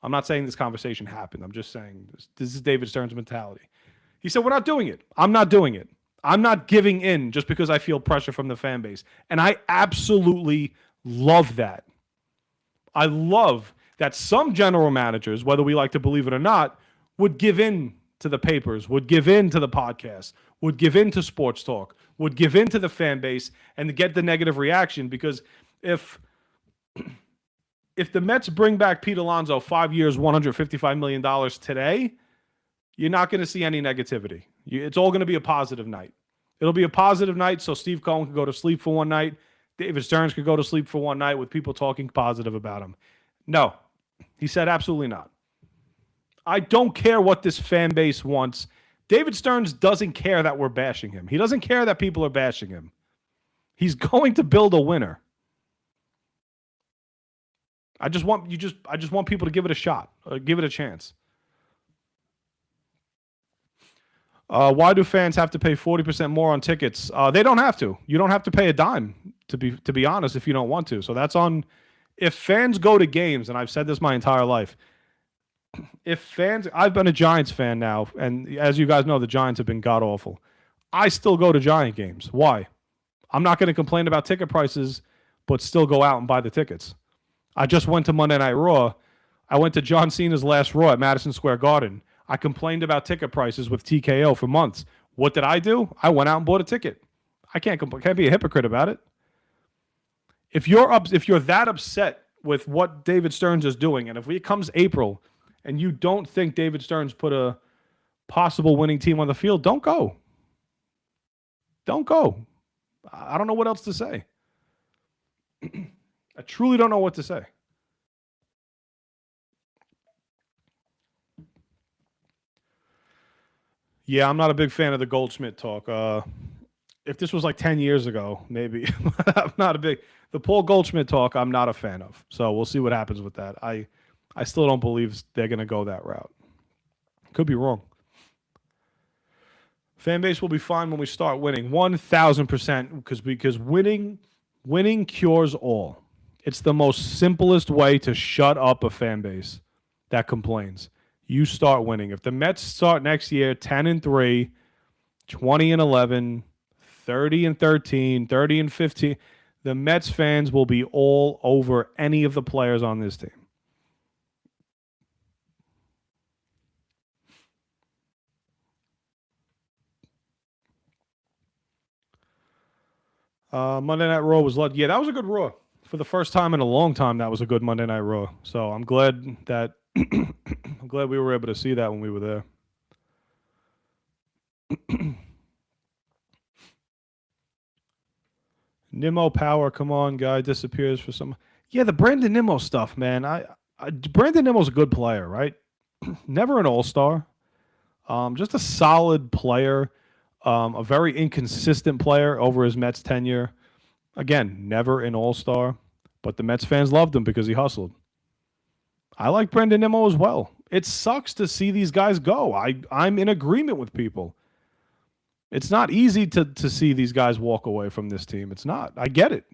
I'm not saying this conversation happened. I'm just saying this is David Stearns' mentality. He said, we're not doing it. I'm not doing it. I'm not giving in just because I feel pressure from the fan base. And I absolutely love that. I love that some general managers, whether we like to believe it or not, would give in to the papers, would give in to the podcast, would give in to sports talk, would give in to the fan base and get the negative reaction. Because if the Mets bring back Pete Alonso 5 years, $155 million today, you're not going to see any negativity. It's all going to be a positive night. It'll be a positive night so Steve Cohen can go to sleep for one night. David Stearns could go to sleep for one night with people talking positive about him. No, he said absolutely not. I don't care what this fan base wants. David Stearns doesn't care that we're bashing him. He doesn't care that people are bashing him. He's going to build a winner. I just want people to give it a shot, give it a chance. Why do fans have to pay 40% more on tickets? They don't have to. You don't have to pay a dime, to be honest, if you don't want to. So that's on. If fans go to games, and I've said this my entire life, I've been a Giants fan now, and as you guys know, the Giants have been god-awful. I still go to Giant games. Why? I'm not going to complain about ticket prices, but still go out and buy the tickets. I just went to Monday Night Raw. I went to John Cena's last Raw at Madison Square Garden. I complained about ticket prices with TKO for months. What did I do? I went out and bought a ticket. I can't be a hypocrite about it. If you're that upset with what David Stearns is doing, and if it comes April and you don't think David Stearns put a possible winning team on the field, don't go. Don't go. I don't know what else to say. I truly don't know what to say. Yeah, I'm not a big fan of the Goldschmidt talk. If this was like 10 years ago, maybe. I'm not a big... The Paul Goldschmidt talk, I'm not a fan of. So we'll see what happens with that. I still don't believe they're going to go that route. Could be wrong. Fan base will be fine when we start winning. 1,000%, because winning cures all. It's the most simplest way to shut up a fan base that complains. You start winning. If the Mets start next year 10-3, 20-11, 30-13, 30-15, the Mets fans will be all over any of the players on this team. Monday Night Raw was yeah, that was a good Raw. For the first time in a long time, that was a good Monday Night Raw. So I'm glad that I'm glad we were able to see that when we were there. Nimmo Power, come on, guy disappears for some. Yeah, the Brandon Nimmo stuff, man. Brandon Nimmo's a good player, right? Never an all-star. Just a solid player. A very inconsistent player over his Mets tenure. Again, never an all-star, but the Mets fans loved him because he hustled. I like Brandon Nimmo as well. It sucks to see these guys go. I'm in agreement with people. It's not easy to see these guys walk away from this team. It's not. I get it.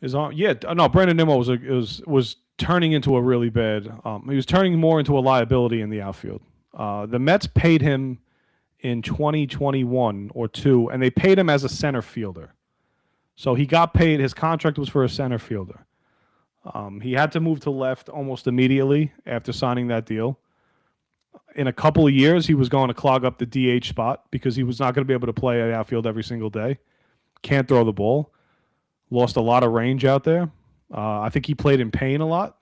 His arm, yeah, no. Brandon Nimmo was turning into a really bad. He was turning more into a liability in the outfield. The Mets paid him in 2021 or two, and they paid him as a center fielder. So he got paid. His contract was for a center fielder. He had to move to left almost immediately after signing that deal. In a couple of years, he was going to clog up the DH spot because he was not going to be able to play at outfield every single day. Can't throw the ball. Lost a lot of range out there. I think he played in pain a lot.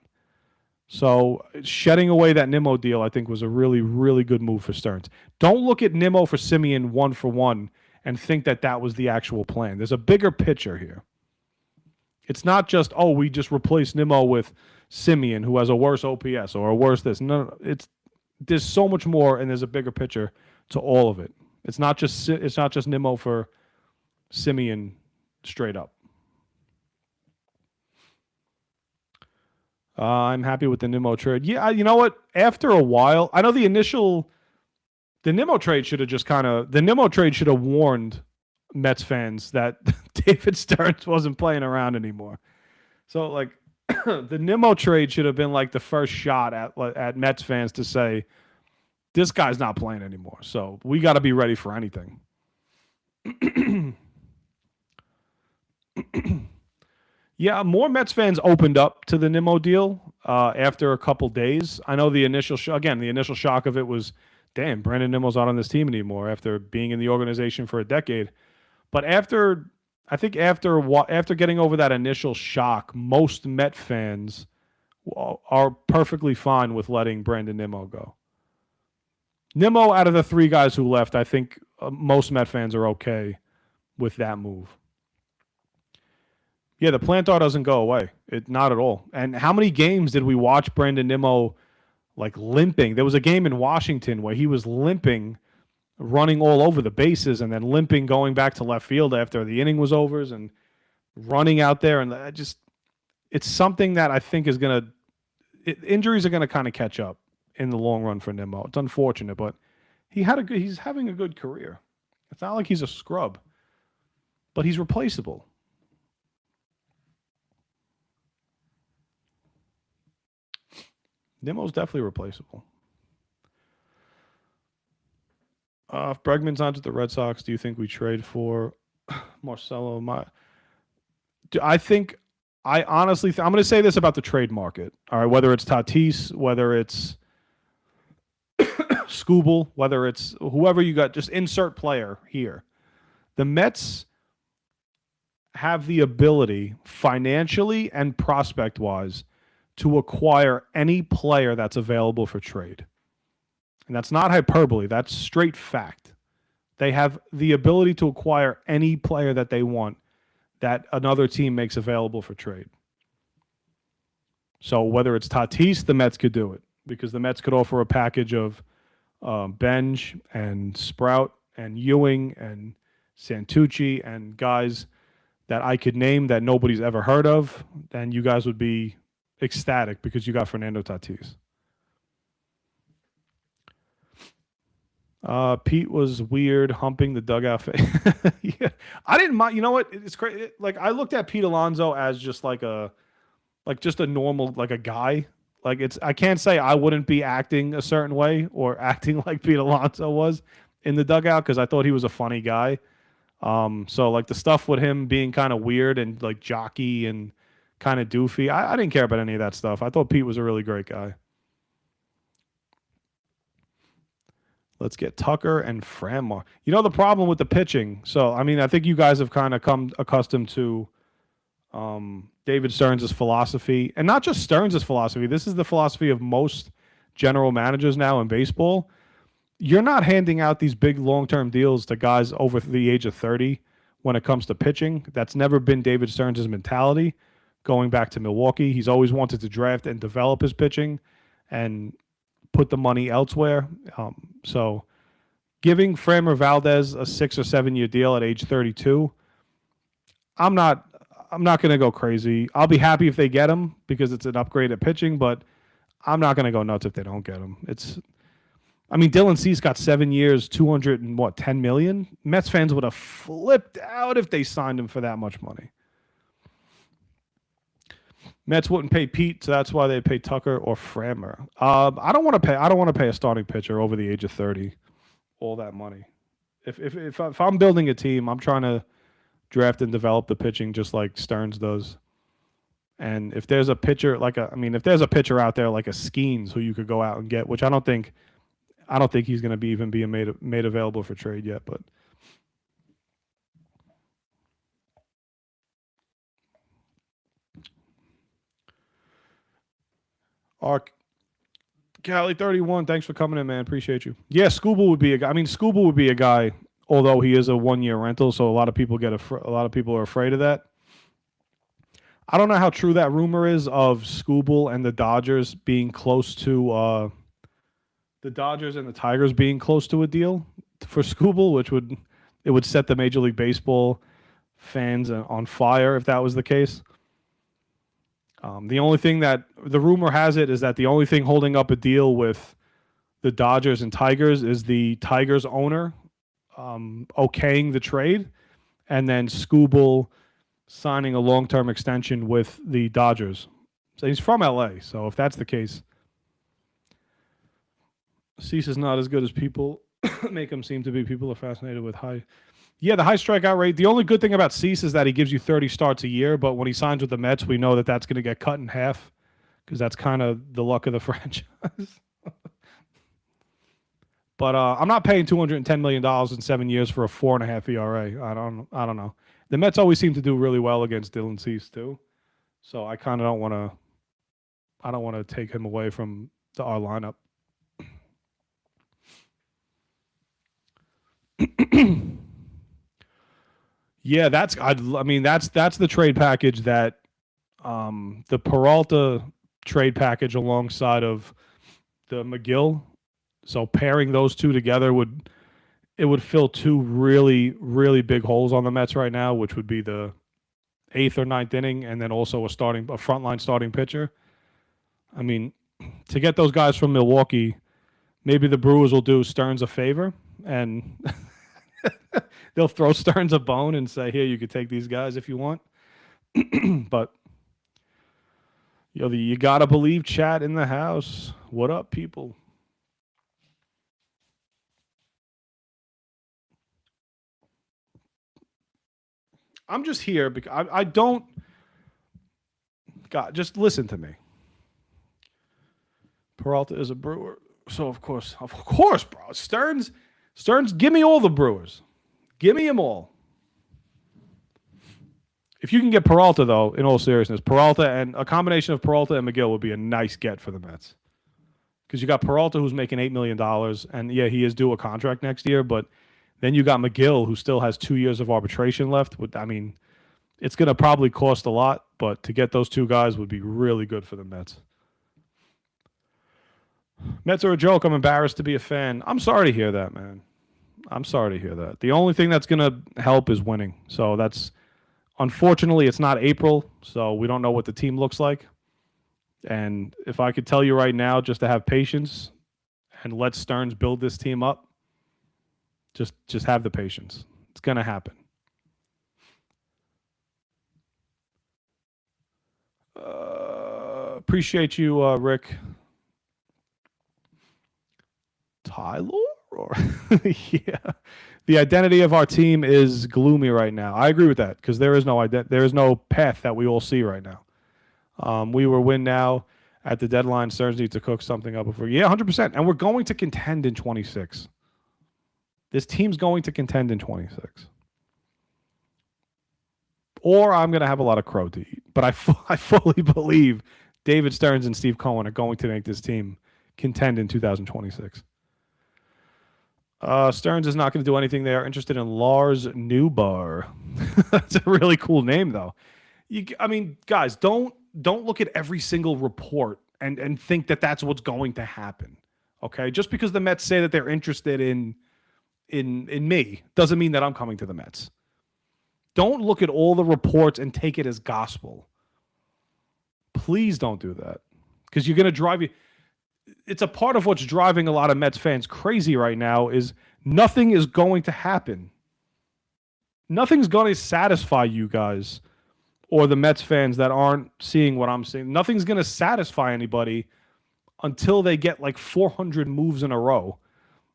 So shedding away that Nimmo deal, I think, was a really, really good move for Stearns. Don't look at Nimmo for Simeon 1-for-1 and think that that was the actual plan. There's a bigger picture here. It's not just, oh, we just replaced Nimmo with Simeon, who has a worse OPS or a worse this. No, there's so much more, and there's a bigger picture to all of it. It's not just Nimmo for Simeon straight up. I'm happy with the Nimmo trade. Yeah, you know what? After a while, I know the Nimmo trade should have warned Mets fans that David Stearns wasn't playing around anymore. So like the Nimmo trade should have been like the first shot at Mets fans to say, this guy's not playing anymore. So we got to be ready for anything. Yeah, more Mets fans opened up to the Nimmo deal after a couple days. I know the initial shock of it was, damn, Brandon Nimmo's not on this team anymore after being in the organization for a decade. But after getting over that initial shock, most Met fans are perfectly fine with letting Brandon Nimmo go. Nimmo, out of the three guys who left, I think most Met fans are okay with that move. Yeah, the plantar doesn't go away. Not at all. And how many games did we watch Brandon Nimmo like limping? There was a game in Washington where he was limping, running all over the bases, and then limping going back to left field after the inning was over, and running out there. And it's something that I think is going to – injuries are going to kind of catch up in the long run for Nimmo. It's unfortunate, but he's having a good career. It's not like he's a scrub, but he's replaceable. Nimmo's definitely replaceable. If Bregman's onto the Red Sox, do you think we trade for Marcelo? I honestly I'm going to say this about the trade market. All right, whether it's Tatis, whether it's Skubal, whether it's whoever you got, just insert player here. The Mets have the ability, financially and prospect-wise, to acquire any player that's available for trade. And that's not hyperbole. That's straight fact. They have the ability to acquire any player that they want that another team makes available for trade. So whether it's Tatis, the Mets could do it because the Mets could offer a package of Benj and Sprout and Ewing and Santucci and guys that I could name that nobody's ever heard of. Then you guys would be ecstatic because you got Fernando Tatis. Pete was weird humping the dugout. Yeah, I didn't mind. You know what? It's crazy. Like I looked at Pete Alonso as just just a normal, like a guy. Like I can't say I wouldn't be acting a certain way or acting like Pete Alonso was in the dugout because I thought he was a funny guy. So like the stuff with him being kind of weird and like jockey and kind of doofy, I didn't care about any of that stuff. I thought Pete was a really great guy. Let's get Tucker and Framar. You know the problem with the pitching. So I mean, I think you guys have kind of come accustomed to David Stearns' philosophy, and not just Stearns' philosophy. This is the philosophy of most general managers now in baseball. You're not handing out these big long-term deals to guys over the age of 30 when it comes to pitching. That's never been David Stearns' mentality. Going back to Milwaukee, he's always wanted to draft and develop his pitching and put the money elsewhere. So giving Framber Valdez a 6 or 7 year deal at age 32, I'm not going to go crazy. I'll be happy if they get him because it's an upgrade at pitching, but I'm not going to go nuts if they don't get him. Dylan Cease got 7 years, $210 million. Mets fans would have flipped out if they signed him for that much money. Mets wouldn't pay Pete, so that's why they pay Tucker or Frammer. I don't want to pay. I don't want to pay a starting pitcher over the age of 30 all that money. If I'm building a team, I'm trying to draft and develop the pitching just like Stearns does. And if there's a pitcher if there's a pitcher out there like a Skeens who you could go out and get, which I don't think he's going to be even being made available for trade yet. But Ark Cali 31, thanks for coming in, man. Appreciate you. Yeah, Scooble would be a guy. I mean, Scooble would be a guy, although he is a 1-year rental, so a lot of people are afraid of that. I don't know how true that rumor is of Scooble and the Dodgers being close to the Dodgers and the Tigers being close to a deal for Scooble, which would set the Major League Baseball fans on fire if that was the case. The only thing that the rumor has it is that the only thing holding up a deal with the Dodgers and Tigers is the Tigers owner okaying the trade, and then Scooble signing a long-term extension with the Dodgers. So he's from LA, so if that's the case, Cease is not as good as people make him seem to be. People are fascinated with high. Yeah, the high strikeout rate. The only good thing about Cease is that he gives you 30 starts a year, but when he signs with the Mets, we know that that's going to get cut in half because that's kind of the luck of the franchise. But I'm not paying $210 million in 7 years for a 4.5 ERA. I don't know. The Mets always seem to do really well against Dylan Cease too, so I kind of don't want to. I don't want to take him away from our lineup. Yeah, that's the trade package that the Peralta trade package alongside of the McGill. So pairing those two together would fill two really, really big holes on the Mets right now, which would be the 8th or 9th inning, and then also a frontline starting pitcher. I mean, to get those guys from Milwaukee, maybe the Brewers will do Stearns a favor and they'll throw Stearns a bone and say, "Here, you could take these guys if you want." But you gotta believe chat in the house. What up, people? I'm just here because I don't. God, just listen to me. Peralta is a Brewer, so of course, bro. Stearns, give me all the Brewers. Give me them all. If you can get Peralta, though, in all seriousness, Peralta and a combination of Peralta and McGill would be a nice get for the Mets. Because you got Peralta, who's making $8 million, and yeah, he is due a contract next year, but then you got McGill, who still has 2 years of arbitration left. I mean, it's going to probably cost a lot, but to get those two guys would be really good for the Mets. Mets are a joke. I'm embarrassed to be a fan. I'm sorry to hear that, man. I'm sorry to hear that. The only thing that's going to help is winning. So that's, unfortunately, it's not April, so we don't know what the team looks like. And if I could tell you right now, just to have patience and let Stearns build this team up, just have the patience. It's going to happen. Appreciate you, Rick. Tyler? Or yeah. The identity of our team is gloomy right now. I agree with that because there is no path that we all see right now. We were win now at the deadline. Stearns needs to cook something up before. Yeah, 100%. And we're going to contend in 26. This team's going to contend in 26. Or I'm going to have a lot of crow to eat. But I fully believe David Stearns and Steve Cohen are going to make this team contend in 2026. Stearns is not going to do anything. They are interested in Lars Newbar. That's a really cool name, though. Guys, don't look at every single report and think that that's what's going to happen. Okay, just because the Mets say that they're interested in me doesn't mean that I'm coming to the Mets. Don't look at all the reports and take it as gospel. Please don't do that because you're going to drive you. It's a part of what's driving a lot of Mets fans crazy right now is nothing is going to happen. Nothing's going to satisfy you guys or the Mets fans that aren't seeing what I'm seeing. Nothing's going to satisfy anybody until they get like 400 moves in a row,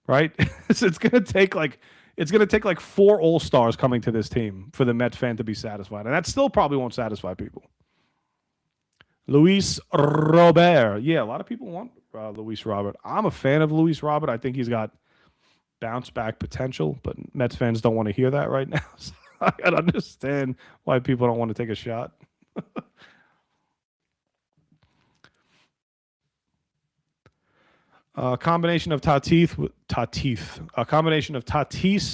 right? So it's going to take like 4 All-Stars coming to this team for the Mets fan to be satisfied. And that still probably won't satisfy people. Luis Robert. Yeah, a lot of people want Luis Robert. I'm a fan of Luis Robert. I think he's got bounce back potential, but Mets fans don't want to hear that right now. So I can understand why people don't want to take a shot. A combination of Tatis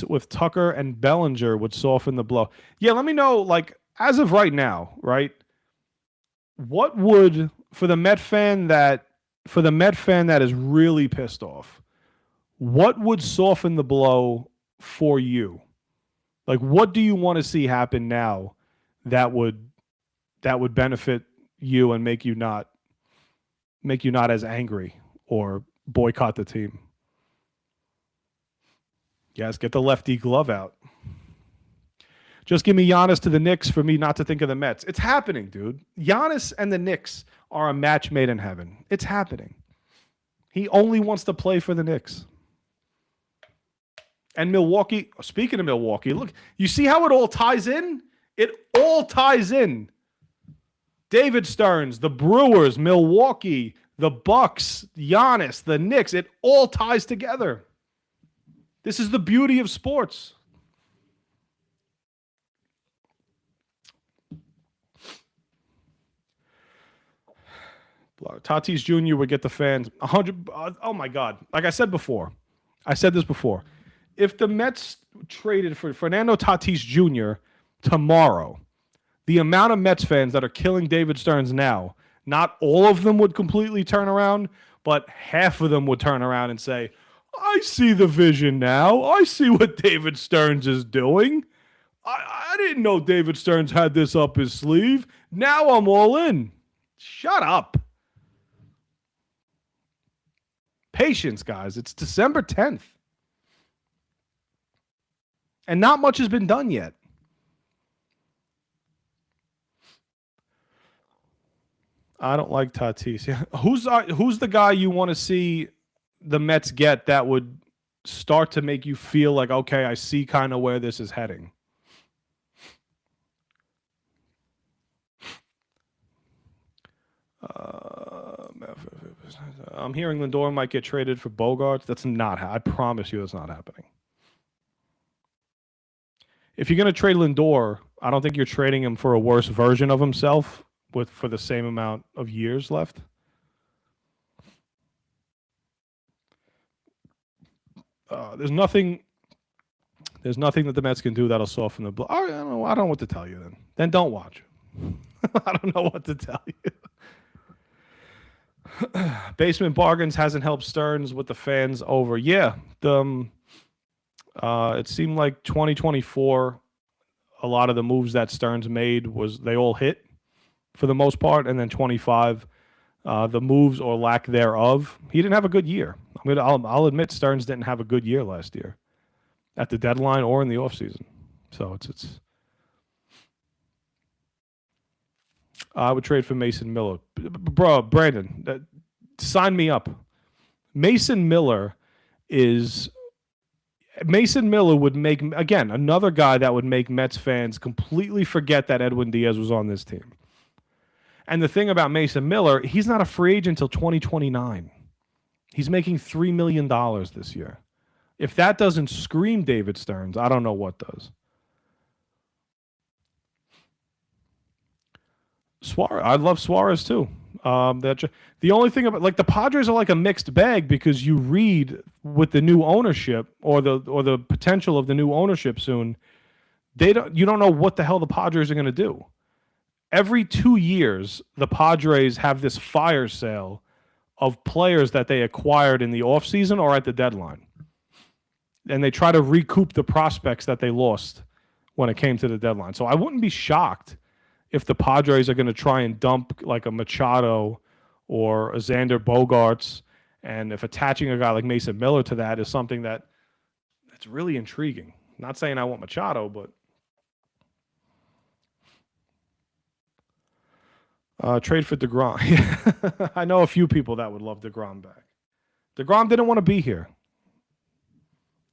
with Tucker and Bellinger would soften the blow. Yeah, let me know, like, as of right now, right? What would, for the Met fan that is really pissed off, what would soften the blow for you? Like, what do you want to see happen now that would benefit you and make you not as angry or boycott the team? Yes, get the lefty glove out. Just give me Giannis to the Knicks for me not to think of the Mets. It's happening, dude. Giannis and the Knicks are a match made in heaven. It's happening. He only wants to play for the Knicks. And Milwaukee, speaking of Milwaukee, look, you see how it all ties in? It all ties in. David Stearns, the Brewers, Milwaukee, the Bucks, Giannis, the Knicks, it all ties together. This is the beauty of sports. Tatis Jr. would get the fans 100. Oh my God! Like I said this before. If the Mets traded for Fernando Tatis Jr. tomorrow, the amount of Mets fans that are killing David Stearns now, not all of them would completely turn around, but half of them would turn around and say, "I see the vision now. I see what David Stearns is doing. I didn't know David Stearns had this up his sleeve. Now I'm all in." Shut up. Patience, guys. It's December 10th. And not much has been done yet. I don't like Tatis. Yeah. Who's the guy you want to see the Mets get that would start to make you feel like, okay, I see kind of where this is heading? I'm hearing Lindor might get traded for Bogarts. That's not. I promise you, that's not happening. If you're going to trade Lindor, I don't think you're trading him for a worse version of himself for the same amount of years left. There's nothing that the Mets can do that'll soften the blow. I don't know what to tell you then. Then don't watch. I don't know what to tell you. Basement Bargains hasn't helped Stearns with the fans over. Yeah, it seemed like 2024, a lot of the moves that Stearns made they all hit for the most part, and then 25, the moves or lack thereof, he didn't have a good year. I'll admit Stearns didn't have a good year last year at the deadline or in the offseason. So it's. I would trade for Mason Miller. Bro, Brandon, sign me up. Mason Miller would make, again, another guy that would make Mets fans completely forget that Edwin Diaz was on this team. And the thing about Mason Miller, he's not a free agent until 2029. He's making $3 million this year. If that doesn't scream David Stearns, I don't know what does. Suarez, I love Suarez too. The only thing about, like, the Padres are like a mixed bag because you read with the new ownership or the potential of the new ownership soon, you don't know what the hell the Padres are going to do. Every 2 years, the Padres have this fire sale of players that they acquired in the offseason or at the deadline. And they try to recoup the prospects that they lost when it came to the deadline. So I wouldn't be shocked if the Padres are going to try and dump like a Machado or a Xander Bogaerts, and if attaching a guy like Mason Miller to that is something that's really intriguing. Not saying I want Machado, but Trade for DeGrom. I know a few people that would love DeGrom back. DeGrom didn't want to be here.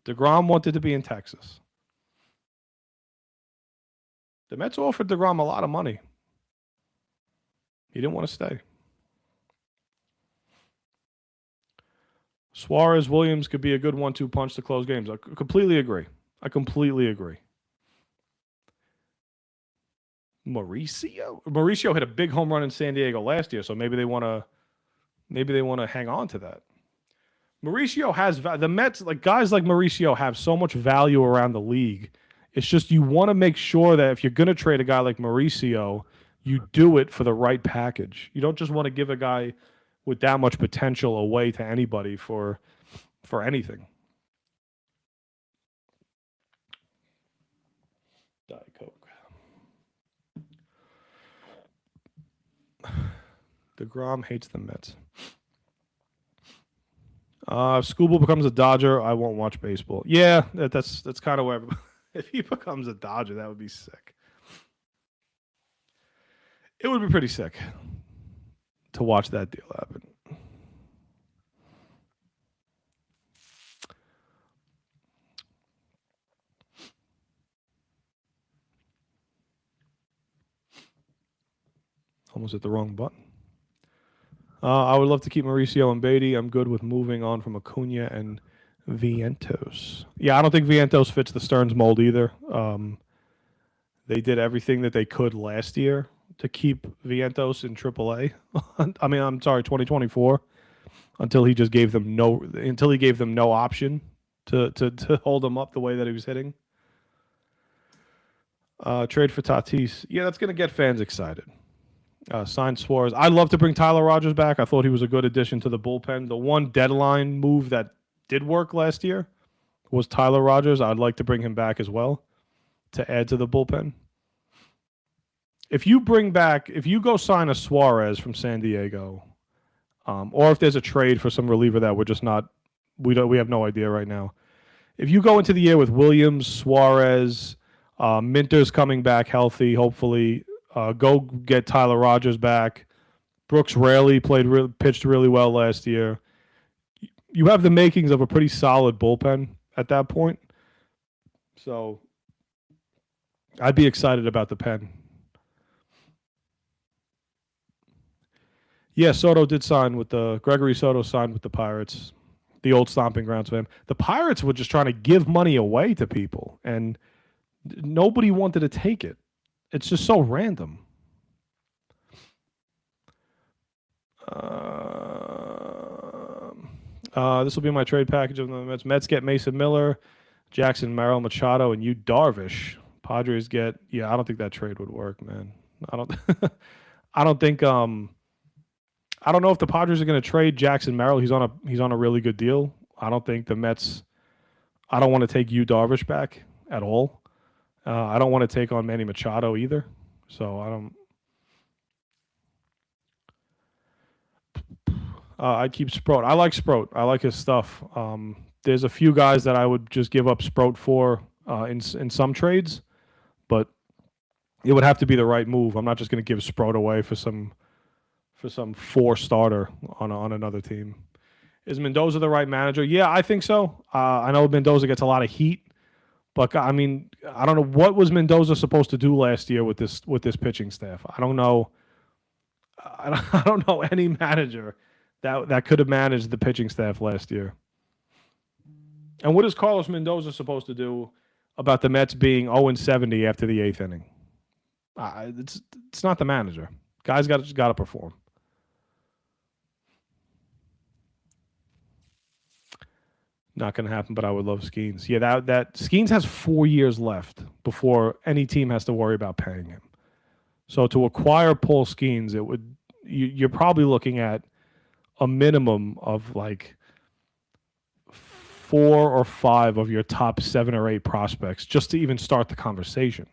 DeGrom wanted to be in Texas. The Mets offered DeGrom a lot of money. He didn't want to stay. Suarez Williams could be a good 1-2 punch to close games. I completely agree. Mauricio hit a big home run in San Diego last year, so maybe they want to hang on to that. Mauricio has the Mets, like guys like Mauricio have so much value around the league. It's just you want to make sure that if you're going to trade a guy like Mauricio, you do it for the right package. You don't just want to give a guy with that much potential away to anybody for anything. Diet Coke. DeGrom hates the Mets. If Scooble becomes a Dodger, I won't watch baseball. Yeah, that's kind of where. If he becomes a Dodger, that would be sick. It would be pretty sick to watch that deal happen. Almost hit the wrong button. I would love to keep Mauricio and Beatty. I'm good with moving on from Acuna and Vientos. Yeah, I don't think Vientos fits the Stearns mold either. They did everything that they could last year to keep Vientos in AAA. I mean, I'm sorry, 2024, until he gave them no option to hold him up the way that he was hitting. Trade for Tatis. Yeah, that's going to get fans excited. Sign Suarez. I'd love to bring Tyler Rogers back. I thought he was a good addition to the bullpen. The one deadline move that did work last year was Tyler Rogers. I'd like to bring him back as well to add to the bullpen. If you go sign a Suarez from San Diego, or if there's a trade for some reliever that we have no idea right now. If you go into the year with Williams, Suarez, Minter's coming back healthy, hopefully. Go get Tyler Rogers back. Brooks Raley pitched really well last year. You have the makings of a pretty solid bullpen at that point. So I'd be excited about the pen. Yeah, Gregory Soto signed with the Pirates, the old stomping grounds for him. The Pirates were just trying to give money away to people, and nobody wanted to take it. It's just so random. This will be my trade package of the Mets. Mets get Mason Miller, Jackson Merrill, Machado, and Yu Darvish. Padres get. Yeah, I don't think that trade would work, man. I don't. I don't think. I don't know if the Padres are going to trade Jackson Merrill. He's on a really good deal. I don't think the Mets. I don't want to take Yu Darvish back at all. I don't want to take on Manny Machado either. So I don't. I'd keep Sproat. I like Sproat. I like his stuff. There's a few guys that I would just give up Sproat for in some trades, but it would have to be the right move. I'm not just going to give Sproat away for some 4-starter on another team. Is Mendoza the right manager? Yeah, I think so. I know Mendoza gets a lot of heat. But I mean, I don't know what was Mendoza supposed to do last year with this pitching staff. I don't know. I don't know any manager that could have managed the pitching staff last year. And what is Carlos Mendoza supposed to do about the Mets being 0-70 after the 8th inning? It's not the manager. Guys got to perform. Not going to happen, but I would love Skeens. Yeah, that Skeens has 4 years left before any team has to worry about paying him. So to acquire Paul Skeens, you're probably looking at a minimum of like 4 or 5 of your top 7 or 8 prospects just to even start the conversation.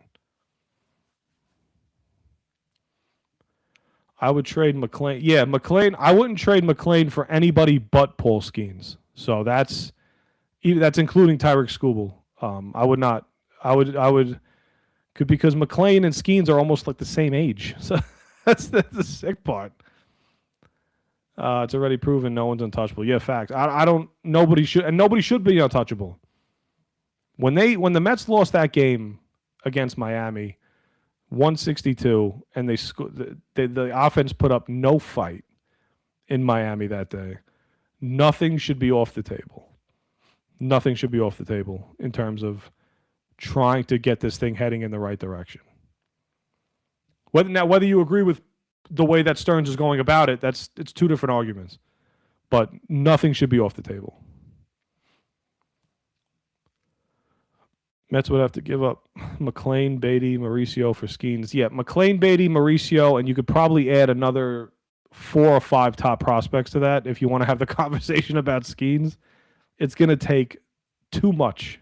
I would trade McClain. Yeah, McClain. I wouldn't trade McClain for anybody but Paul Skeens. So that's including Tyreek Skubal. I would not. I would because McClain and Skeens are almost like the same age. So That's the sick part. It's already proven no one's untouchable. Yeah, facts. I don't. Nobody should be untouchable. When the Mets lost that game against Miami, 162, and the offense put up no fight in Miami that day. Nothing should be off the table. Nothing should be off the table in terms of trying to get this thing heading in the right direction. Whether you agree with the way that Stearns is going about it, it's two different arguments. But nothing should be off the table. Mets would have to give up McClain, Beatty, Mauricio for Skeens. Yeah, McClain, Beatty, Mauricio, and you could probably add another 4 or 5 top prospects to that if you want to have the conversation about Skeens. It's going to take too much.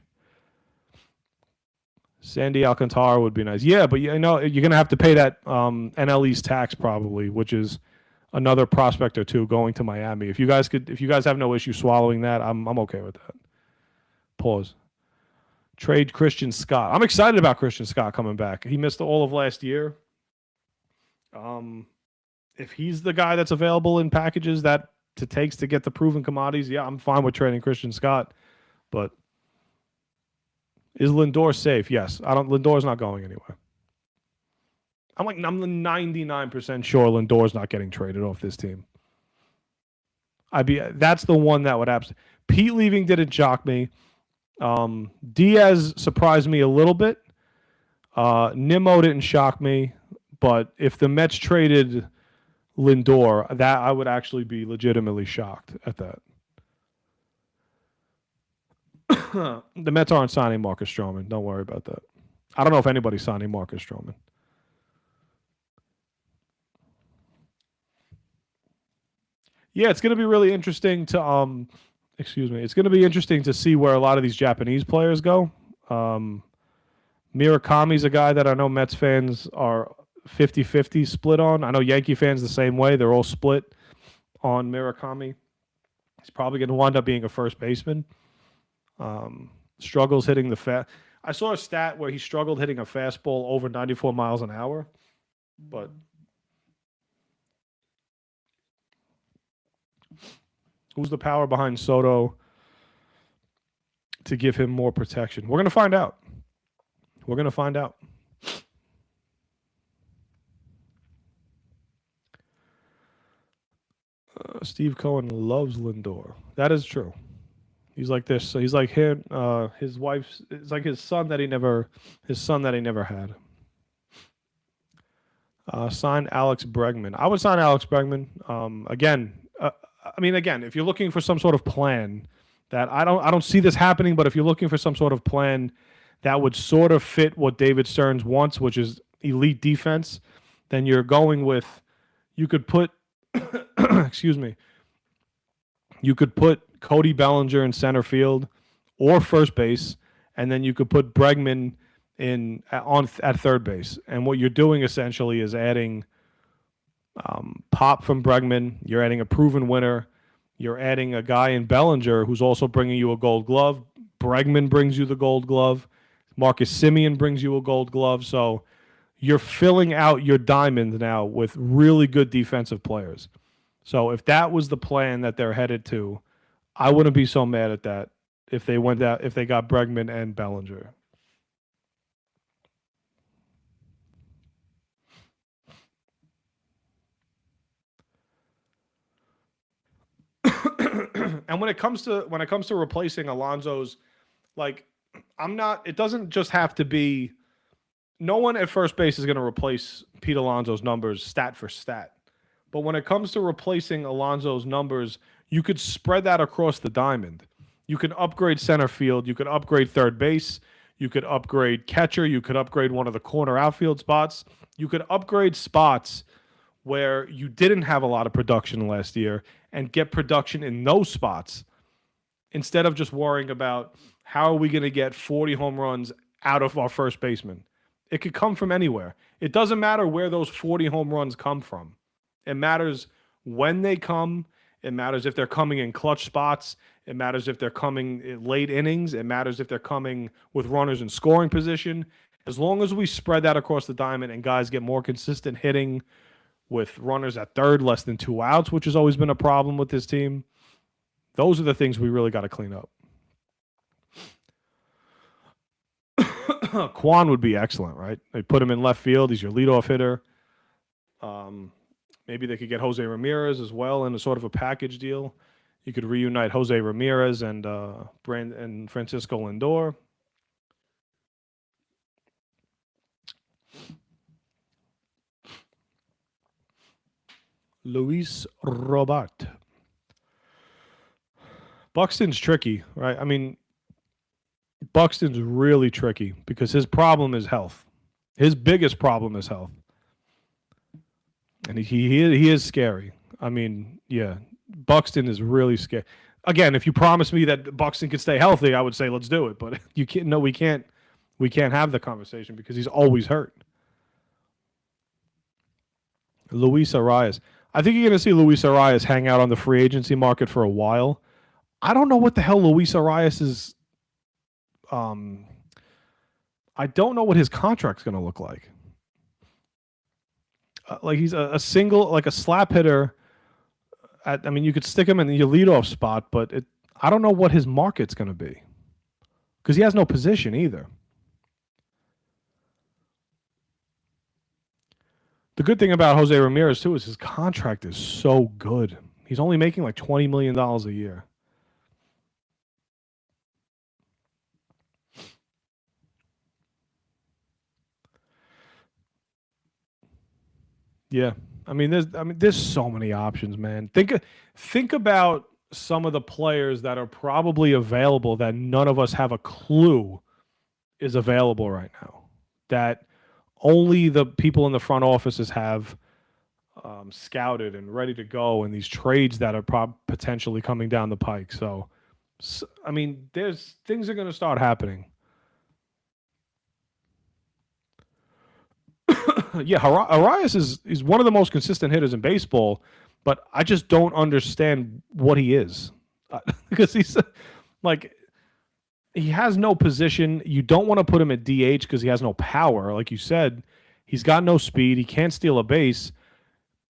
Sandy Alcantara would be nice. Yeah, but you're going to have to pay that NL East tax probably, which is another prospect or two going to Miami. If you guys have no issue swallowing that, I'm okay with that. Pause. Trade Christian Scott. I'm excited about Christian Scott coming back. He missed all of last year. If he's the guy that's available in packages that it takes to get the proven commodities, yeah, I'm fine with trading Christian Scott. But is Lindor safe? Yes. Lindor's not going anywhere. I'm 99% sure Lindor's not getting traded off this team. That's the one that would absolutely. Pete leaving didn't shock me. Diaz surprised me a little bit. Nimmo didn't shock me, but if the Mets traded Lindor, that I would actually be legitimately shocked at that. The Mets aren't signing Marcus Stroman. Don't worry about that. I don't know if anybody's signing Marcus Stroman. Yeah, it's going to be really interesting to It's going to be interesting to see where a lot of these Japanese players go. Murakami's a guy that I know Mets fans are 50-50 split on. I know Yankee fans the same way. They're all split on Murakami. He's probably going to wind up being a first baseman. Struggles hitting the I saw a stat where he struggled hitting a fastball over 94 miles an hour, but who's the power behind Soto to give him more protection? We're going to find out. Steve Cohen loves Lindor. That is true. He's like this. So he's like him. His wife's. It's like his son that he never had. Sign Alex Bregman. I would sign Alex Bregman. Again, if you're looking for some sort of plan that I don't see this happening, but if you're looking for some sort of plan that would sort of fit what David Stearns wants, which is elite defense, then you're going with. You could put. Excuse me. You could put Cody Bellinger in center field or first base, and then you could put Bregman at third base. And what you're doing essentially is adding pop from Bregman. You're adding a proven winner. You're adding a guy in Bellinger who's also bringing you a Gold Glove. Bregman brings you the Gold Glove. Marcus Semien brings you a Gold Glove. So you're filling out your diamond now with really good defensive players. So if that was the plan that they're headed to, I wouldn't be so mad at that if they got Bregman and Bellinger. And when it comes to replacing Alonso's, it doesn't just have to be. No one at first base is going to replace Pete Alonso's numbers stat for stat. But when it comes to replacing Alonso's numbers, you could spread that across the diamond. You could upgrade center field. You could upgrade third base. You could upgrade catcher. You could upgrade one of the corner outfield spots. You could upgrade spots where you didn't have a lot of production last year and get production in those spots instead of just worrying about how are we going to get 40 home runs out of our first baseman. It could come from anywhere. It doesn't matter where those 40 home runs come from. It matters when they come. It matters if they're coming in clutch spots. It matters if they're coming in late innings. It matters if they're coming with runners in scoring position. As long as we spread that across the diamond and guys get more consistent hitting with runners at third, less than 2 outs, which has always been a problem with this team. Those are the things we really got to clean up. Kwan would be excellent, right? They put him in left field. He's your leadoff hitter. Maybe they could get Jose Ramirez as well in a sort of a package deal. You could reunite Jose Ramirez and Francisco Lindor. Luis Robert. Buxton's tricky, right? I mean, Buxton's really tricky because his problem is health. His biggest problem is health. And he is scary. I mean, yeah, Buxton is really scary. Again, if you promised me that Buxton could stay healthy, I would say let's do it. But you can't. No, we can't. We can't have the conversation because he's always hurt. Luis Arias. I think you're going to see Luis Arias hang out on the free agency market for a while. I don't know what the hell Luis Arias is. I don't know what his contract's going to look like. Like he's a single, like a slap hitter. I mean, you could stick him in your leadoff spot, but I don't know what his market's going to be because he has no position either. The good thing about Jose Ramirez, too, is his contract is so good. He's only making like $20 million a year. Yeah. I mean, there's so many options, man. Think about some of the players that are probably available that none of us have a clue is available right now. That only the people in the front offices have scouted and ready to go in these trades that are potentially coming down the pike. So I mean, things are going to start happening. Yeah, Arias is one of the most consistent hitters in baseball, but I just don't understand what he is because he's like he has no position. You don't want to put him at DH because he has no power, like you said. He's got no speed. He can't steal a base,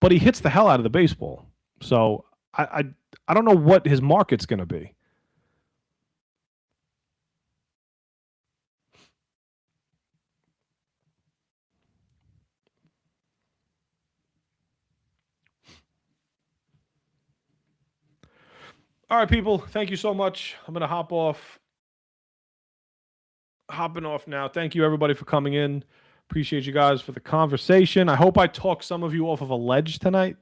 but he hits the hell out of the baseball. So I don't know what his market's going to be. All right, people. Thank you so much. I'm going to hopping off now. Thank you, everybody, for coming in. Appreciate you guys for the conversation. I hope I talked some of you off of a ledge tonight.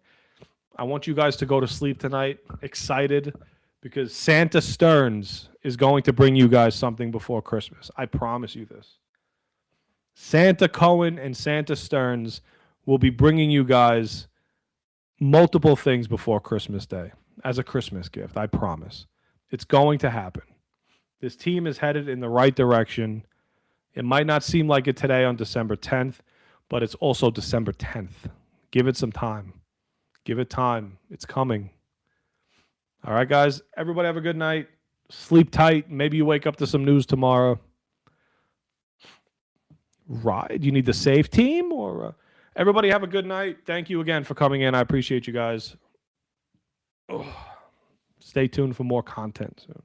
I want you guys to go to sleep tonight excited because Santa Stearns is going to bring you guys something before Christmas. I promise you this. Santa Cohen and Santa Stearns will be bringing you guys multiple things before Christmas Day as a Christmas gift. I promise. It's going to happen. This team is headed in the right direction. It might not seem like it today on December 10th, but it's also December 10th. Give it some time. Give it time. It's coming. All right, guys. Everybody have a good night. Sleep tight. Maybe you wake up to some news tomorrow. Right. You need the safe team or everybody have a good night. Thank you again for coming in. I appreciate you guys. Stay tuned for more content soon.